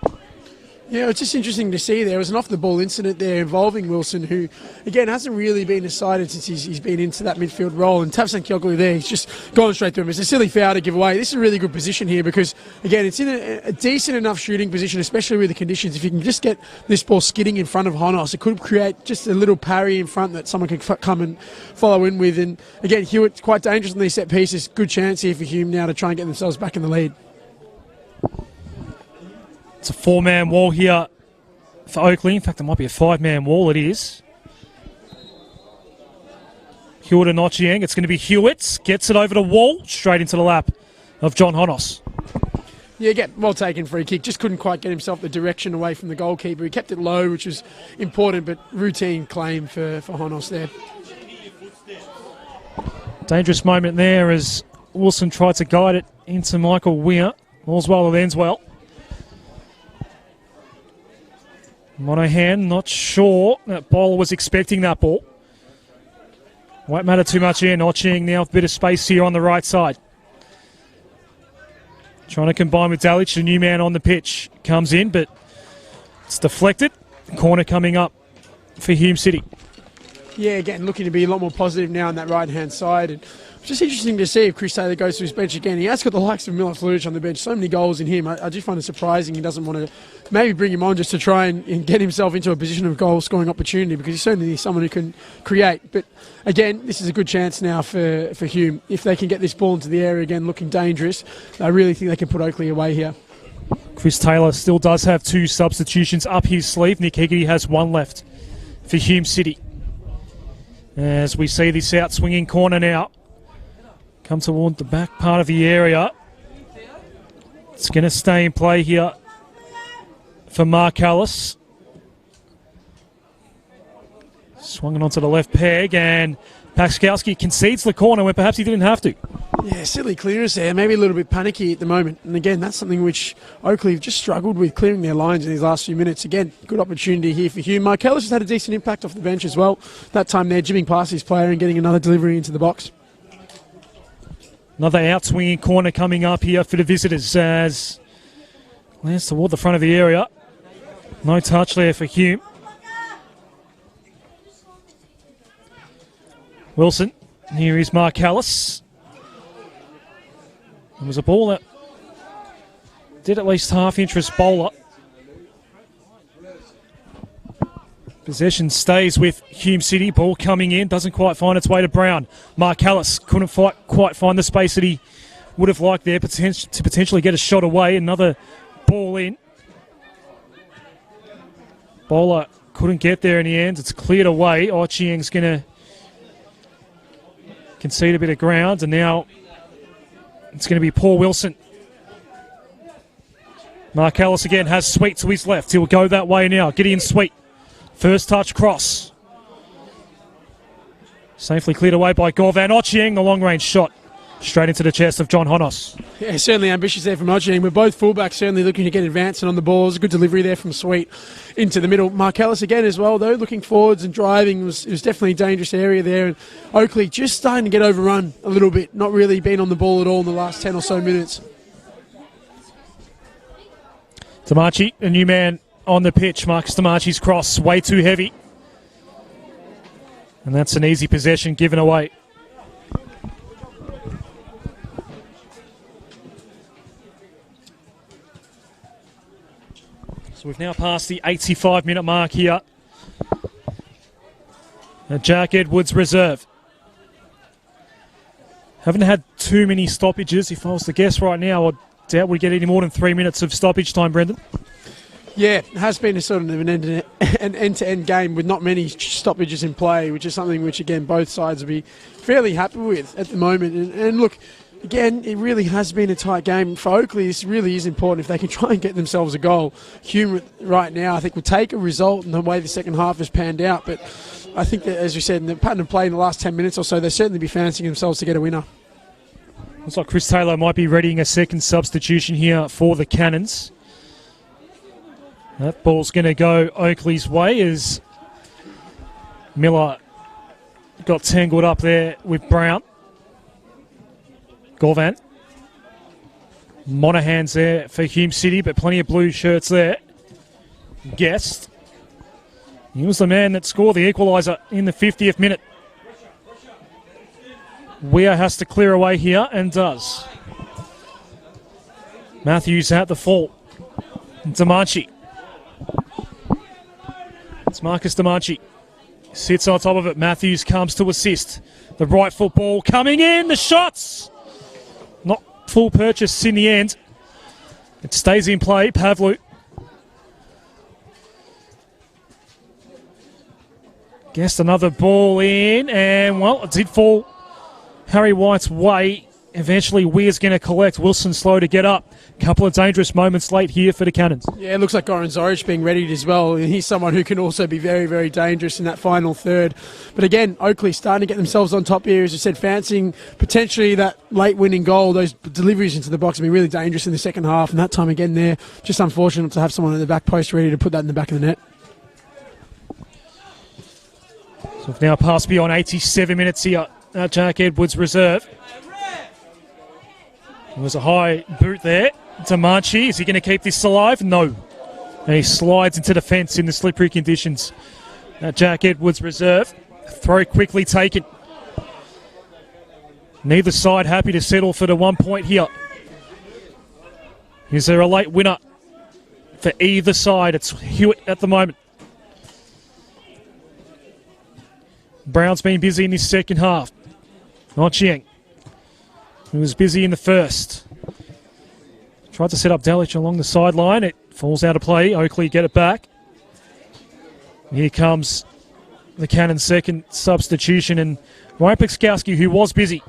Yeah, it's just interesting to see. There was an off-the-ball incident there involving Wilson, who, again, hasn't really been decided since he's been into that midfield role. And Tavsan Kyoglou there, he's just gone straight through him. It's a silly foul to give away. This is a really good position here because, again, it's in a decent enough shooting position, especially with the conditions. If you can just get this ball skidding in front of Honos, it could create just a little parry in front that someone can come and follow in with. And, again, Hewitt's quite dangerous on these set pieces. Good chance here for Hume now to try and get themselves back in the lead. It's a four-man wall here for Oakleigh. In fact, it might be a five-man wall. It is. Hewitt and Ochieng. It's going to be Hewitt. Gets it over the wall, straight into the lap of John Honos. Yeah, well taken free kick. Just couldn't quite get himself the direction away from the goalkeeper. He kept it low, which was important, but routine claim for Honos there. Dangerous moment there as Wilson tried to guide it into Michael Weir. All's well that ends well. Monahan, not sure that bowler was expecting that ball. Won't matter too much here. Ochieng now with a bit of space here on the right side. Trying to combine with Dalic, the new man on the pitch. Comes in, but it's deflected. Corner coming up for Hume City. Yeah, again, looking to be a lot more positive now on that right-hand side. And it's just interesting to see if Chris Taylor goes to his bench again. He has got the likes of Milos Lulic on the bench. So many goals in him. I just find it surprising he doesn't want to maybe bring him on just to try and get himself into a position of goal-scoring opportunity, because he's certainly someone who can create. But again, this is a good chance now for Hume. If they can get this ball into the area again looking dangerous, I really think they can put Oakleigh away here. Chris Taylor still does have two substitutions up his sleeve. Nick Hegarty has one left for Hume City. As we see this out-swinging corner now come toward the back part of the area. It's going to stay in play here for Mark Ellis. Swung it onto the left peg, and Paxkowski concedes the corner when perhaps he didn't have to. Yeah, silly clearance there. Maybe a little bit panicky at the moment. And again, that's something which Oakleigh have just struggled with, clearing their lines in these last few minutes. Again, good opportunity here for Hume. Mark Ellis has had a decent impact off the bench as well. That time there, jibbing past his player and getting another delivery into the box. Another out-swinging corner coming up here for the visitors as lands toward the front of the area. No touch there for Hume. Wilson, here is Mark Ellis. It was a ball that did at least half interest bowler. Possession stays with Hume City. Ball coming in, doesn't quite find its way to Brown. Mark Ellis couldn't quite find the space that he would have liked there to potentially get a shot away. Another ball in. Bowler couldn't get there in the end. It's cleared away. Ochieng's going to concede a bit of ground, and now it's going to be Paul Wilson. Mark Ellis again has Sweet to his left. He'll go that way now. Gideon Sweet. First touch cross. Safely cleared away by Gorvan. Ochieng, the long-range shot. Straight into the chest of John Honos. Yeah, certainly ambitious there from Ochieng. We're both fullbacks certainly looking to get advanced and on the ball. It was a good delivery there from Sweet into the middle. Mark Ellis again as well, though, looking forwards and driving. It was definitely a dangerous area there. And Oakleigh just starting to get overrun a little bit. Not really been on the ball at all in the last 10 or so minutes. Damachi, a new man on the pitch. Marcus Damachi's cross, way too heavy. And that's an easy possession given away. So we've now passed the 85-minute mark here at Jack Edwards Reserve. Haven't had too many stoppages. If I was to guess right now, I doubt we'd get any more than 3 minutes of stoppage time, Brendan. Yeah, it has been a sort of an end-to-end game with not many stoppages in play, which is something which, again, both sides will be fairly happy with at the moment. And look, again, it really has been a tight game. For Oakleigh, this really is important if they can try and get themselves a goal. Hume right now, I think, will take a result in the way the second half has panned out. But I think that, as you said, in the pattern of play in the last 10 minutes or so, they'll certainly be fancying themselves to get a winner. Looks like Chris Taylor might be readying a second substitution here for the Cannons. That ball's going to go Oakleigh's way as Miller got tangled up there with Brown. Gorvan. Monaghan's there for Hume City, but plenty of blue shirts there. Guest. He was the man that scored the equaliser in the 50th minute. Weir has to clear away here and does. Matthews at the fault. Demanchi. It's Marcus Demanchi. Sits on top of it. Matthews comes to assist. The right foot ball coming in. The shots! Not full purchase in the end. It stays in play. Pavlu. Guessed another ball in. And, well, it did fall Harry White's way. Eventually, Weir's going to collect. Wilson slow to get up. Couple of dangerous moments late here for the Cannons. Yeah, it looks like Goran Zoric being readied as well. He's someone who can also be very, very dangerous in that final third. But again, Oakleigh starting to get themselves on top here. As I said, fancying potentially that late winning goal. Those deliveries into the box have been really dangerous in the second half. And that time again there, just unfortunate to have someone at the back post ready to put that in the back of the net. So we've now passed beyond 87 minutes here at Jack Edwards Reserve. There was a high boot there. Demanchi, is he going to keep this alive? No. And he slides into the fence in the slippery conditions at Jack Edwards Reserve. Throw quickly taken. Neither side happy to settle for the 1 point here. Is there a late winner for either side? It's Hewitt at the moment. Brown's been busy in this second half. Not Chiang, who was busy in the first. Tried to set up Delic along the sideline. It falls out of play. Oakleigh get it back. Here comes the Cannon's second substitution. And Ryan Pikskowski, who was busy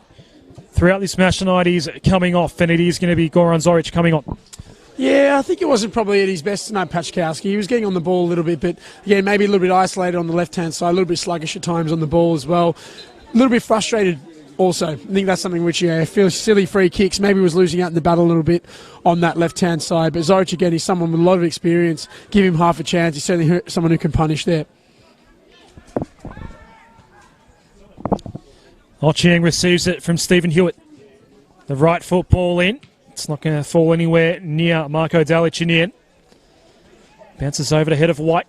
throughout this match tonight, is coming off. And it is going to be Goran Zoric coming on. Yeah, I think it wasn't probably at his best tonight, Pachkowski. He was getting on the ball a little bit, but again, maybe a little bit isolated on the left-hand side, a little bit sluggish at times on the ball as well. A little bit frustrated also. I think that's something which, feels silly free kicks. Maybe was losing out in the battle a little bit on that left-hand side. But Zoric, again, is someone with a lot of experience. Give him half a chance. He's certainly someone who can punish there. Chiang receives it from Stephen Hewitt. The right foot ball in. It's not going to fall anywhere near Marko Dalic in the end. Bounces over the head of White.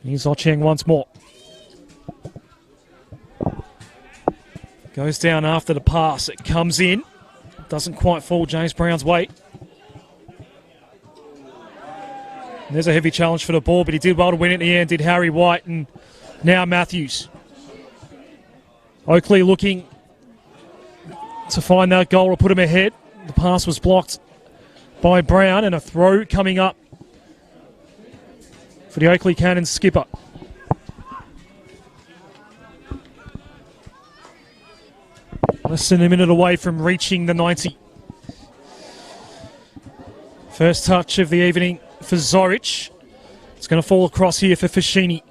Here's Chiang once more. Goes down after the pass. It comes in. Doesn't quite fall James Brown's weight. And there's a heavy challenge for the ball, but he did well to win it in the end, did Harry White. And now Matthews. Oakleigh looking to find that goal or put him ahead. The pass was blocked by Brown, and a throw coming up for the Oakleigh Cannons skipper. Less than a minute away from reaching the 90. First touch of the evening for Zoric. It's going to fall across here for Fashini.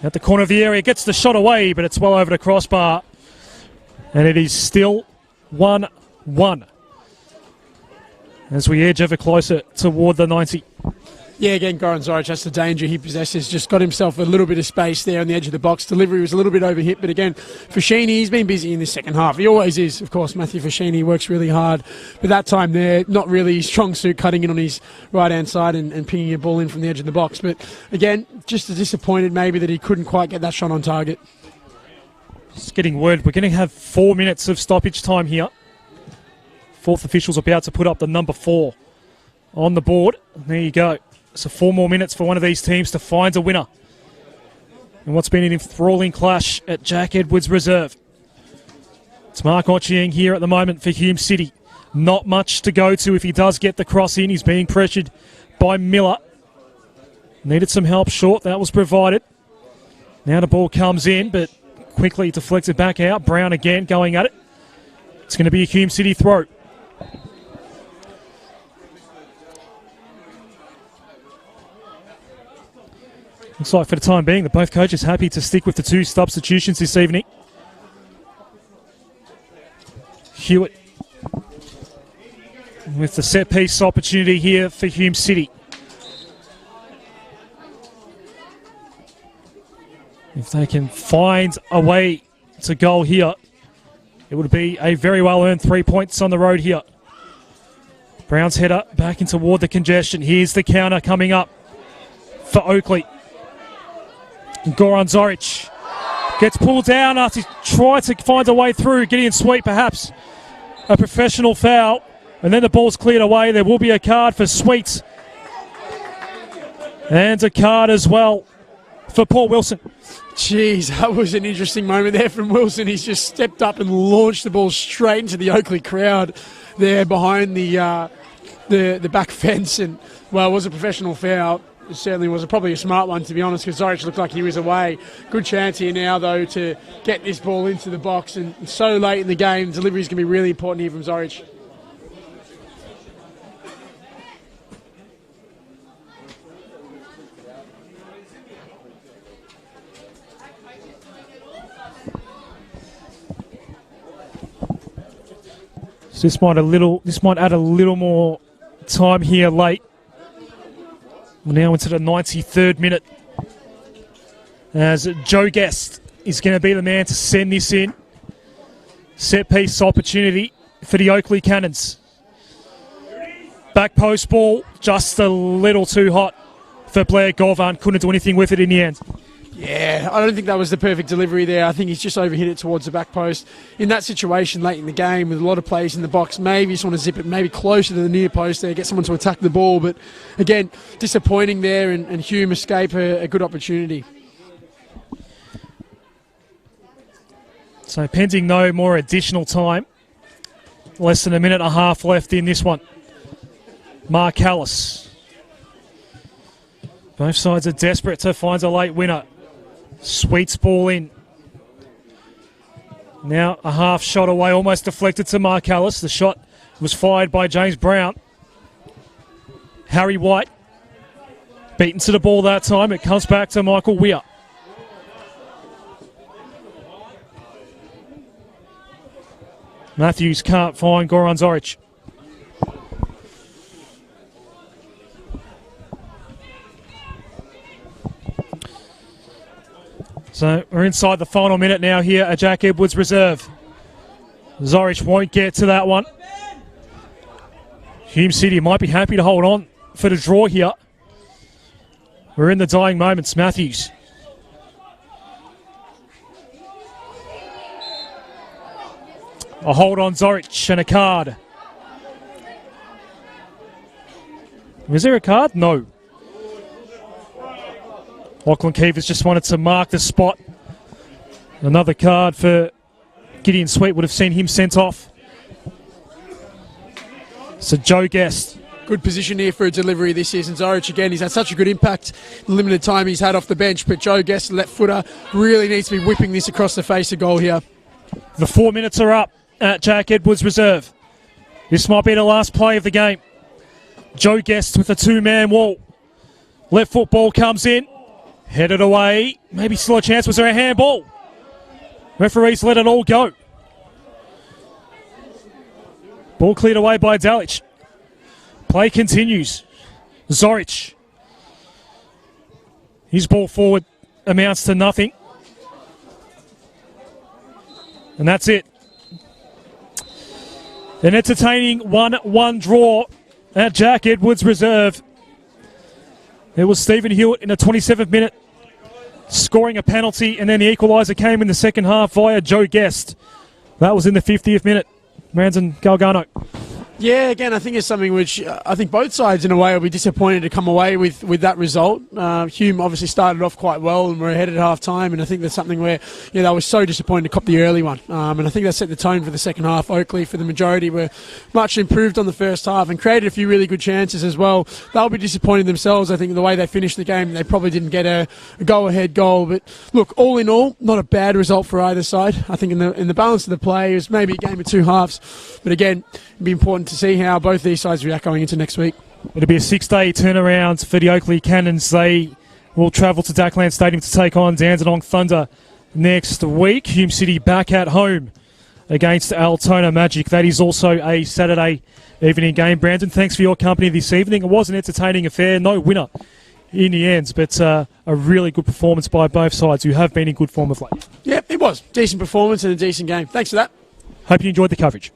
At the corner of the area, gets the shot away, but it's well over the crossbar. And it is still 1-1 as we edge ever closer toward the 90. Yeah, again, Goran Zoric, that's the danger he possesses. Just got himself a little bit of space there on the edge of the box. Delivery was a little bit overhit, but again, Fashini, he's been busy in the second half. He always is, of course. Matthew Fashini works really hard. But that time there, not really strong suit, cutting in on his right-hand side and pinging a ball in from the edge of the box. But again, just disappointed maybe that he couldn't quite get that shot on target. Just getting word, we're going to have 4 minutes of stoppage time here. Fourth official's about to put up the number 4 on the board. There you go. So 4 more minutes for one of these teams to find a winner in what's been an enthralling clash at Jack Edwards Reserve. It's Mark Ochieng here at the moment for Hume City. Not much to go to if he does get the cross in. He's being pressured by Miller. Needed some help short. That was provided. Now the ball comes in, but quickly deflected back out. Brown again going at it. It's going to be a Hume City throw. Looks like for the time being that both coaches happy to stick with the 2 substitutions this evening. Hewitt with the set piece opportunity here for Hume City. If they can find a way to goal here, it would be a very well earned 3 points on the road here. Brown's header back in toward the congestion. Here's the counter coming up for Oakleigh. Goran Zoric gets pulled down after he tried to find a way through. Gideon Sweet, perhaps a professional foul. And then the ball's cleared away. There will be a card for Sweet. And a card as well for Paul Wilson. Jeez, that was an interesting moment there from Wilson. He's just stepped up and launched the ball straight into the Oakleigh crowd there behind the back fence. And, well, it was a professional foul. It certainly was probably a smart one, to be honest, because Zoric looked like he was away. Good chance here now, though, to get this ball into the box. And so late in the game, delivery is going to be really important here from Zoric. So this might add a little more time here late. We're now into the 93rd minute as Joe Guest is going to be the man to send this in. Set piece opportunity for the Oakleigh Cannons. Back post ball, just a little too hot for Blair Govan. Couldn't do anything with it in the end. Yeah, I don't think that was the perfect delivery there. I think he's just overhit it towards the back post. In that situation late in the game with a lot of players in the box, maybe you just want to zip it maybe closer to the near post there, get someone to attack the ball. But again, disappointing there, and Hume escape a good opportunity. So pending no more additional time, less than a minute and a half left in this one. Mark Callis. Both sides are desperate to find a late winner. Sweets ball in. Now a half shot away, almost deflected to Mark Ellis. The shot was fired by James Brown. Harry White beaten to the ball that time. It comes back to Michael Weir. Matthews can't find Goran Zoric. So we're inside the final minute now here at Jack Edwards Reserve. Zoric won't get to that one. Hume City might be happy to hold on for the draw here. We're in the dying moments. Matthews. A hold on Zoric and a card. Was there a card? No. Lachlan Keever's just wanted to mark the spot. Another card for Gideon Sweet would have seen him sent off. So Joe Guest. Good position here for a delivery this season. Zoric again, he's had such a good impact in the limited time he's had off the bench, but Joe Guest, left footer, really needs to be whipping this across the face of goal here. The 4 minutes are up at Jack Edwards Reserve. This might be the last play of the game. Joe Guest with a two-man wall. Left foot ball comes in. Headed away. Maybe still a chance. Was there a handball? Referees let it all go. Ball cleared away by Dalic. Play continues. Zoric. His ball forward amounts to nothing. And that's it. An entertaining 1-1 draw at Jack Edwards Reserve. It was Stephen Hewitt in the 27th minute scoring a penalty, and then the equaliser came in the second half via Joe Guest. That was in the 50th minute. Ranson Galgano. Yeah, again, I think it's something which I think both sides, in a way, will be disappointed to come away with that result. Hume obviously started off quite well and were ahead at half-time, and I think that's something where they were so disappointed to cop the early one. And I think that set the tone for the second half. Oakleigh, for the majority, were much improved on the first half and created a few really good chances as well. They'll be disappointed themselves, I think, the way they finished the game. They probably didn't get a go-ahead goal. But, look, all in all, not a bad result for either side. I think in the balance of the play, it was maybe a game of two halves. But, again, it'd be important to see how both these sides react going into next week. It'll be a 6-day turnaround for the Oakleigh Cannons. They will travel to Dockland Stadium to take on Dandenong Thunder next week. Hume City back at home against Altona Magic. That is also a Saturday evening game. Brandon, thanks for your company this evening. It was an entertaining affair. No winner in the end, but a really good performance by both sides who have been in good form of late. Yeah, it was. Decent performance and a decent game. Thanks for that. Hope you enjoyed the coverage.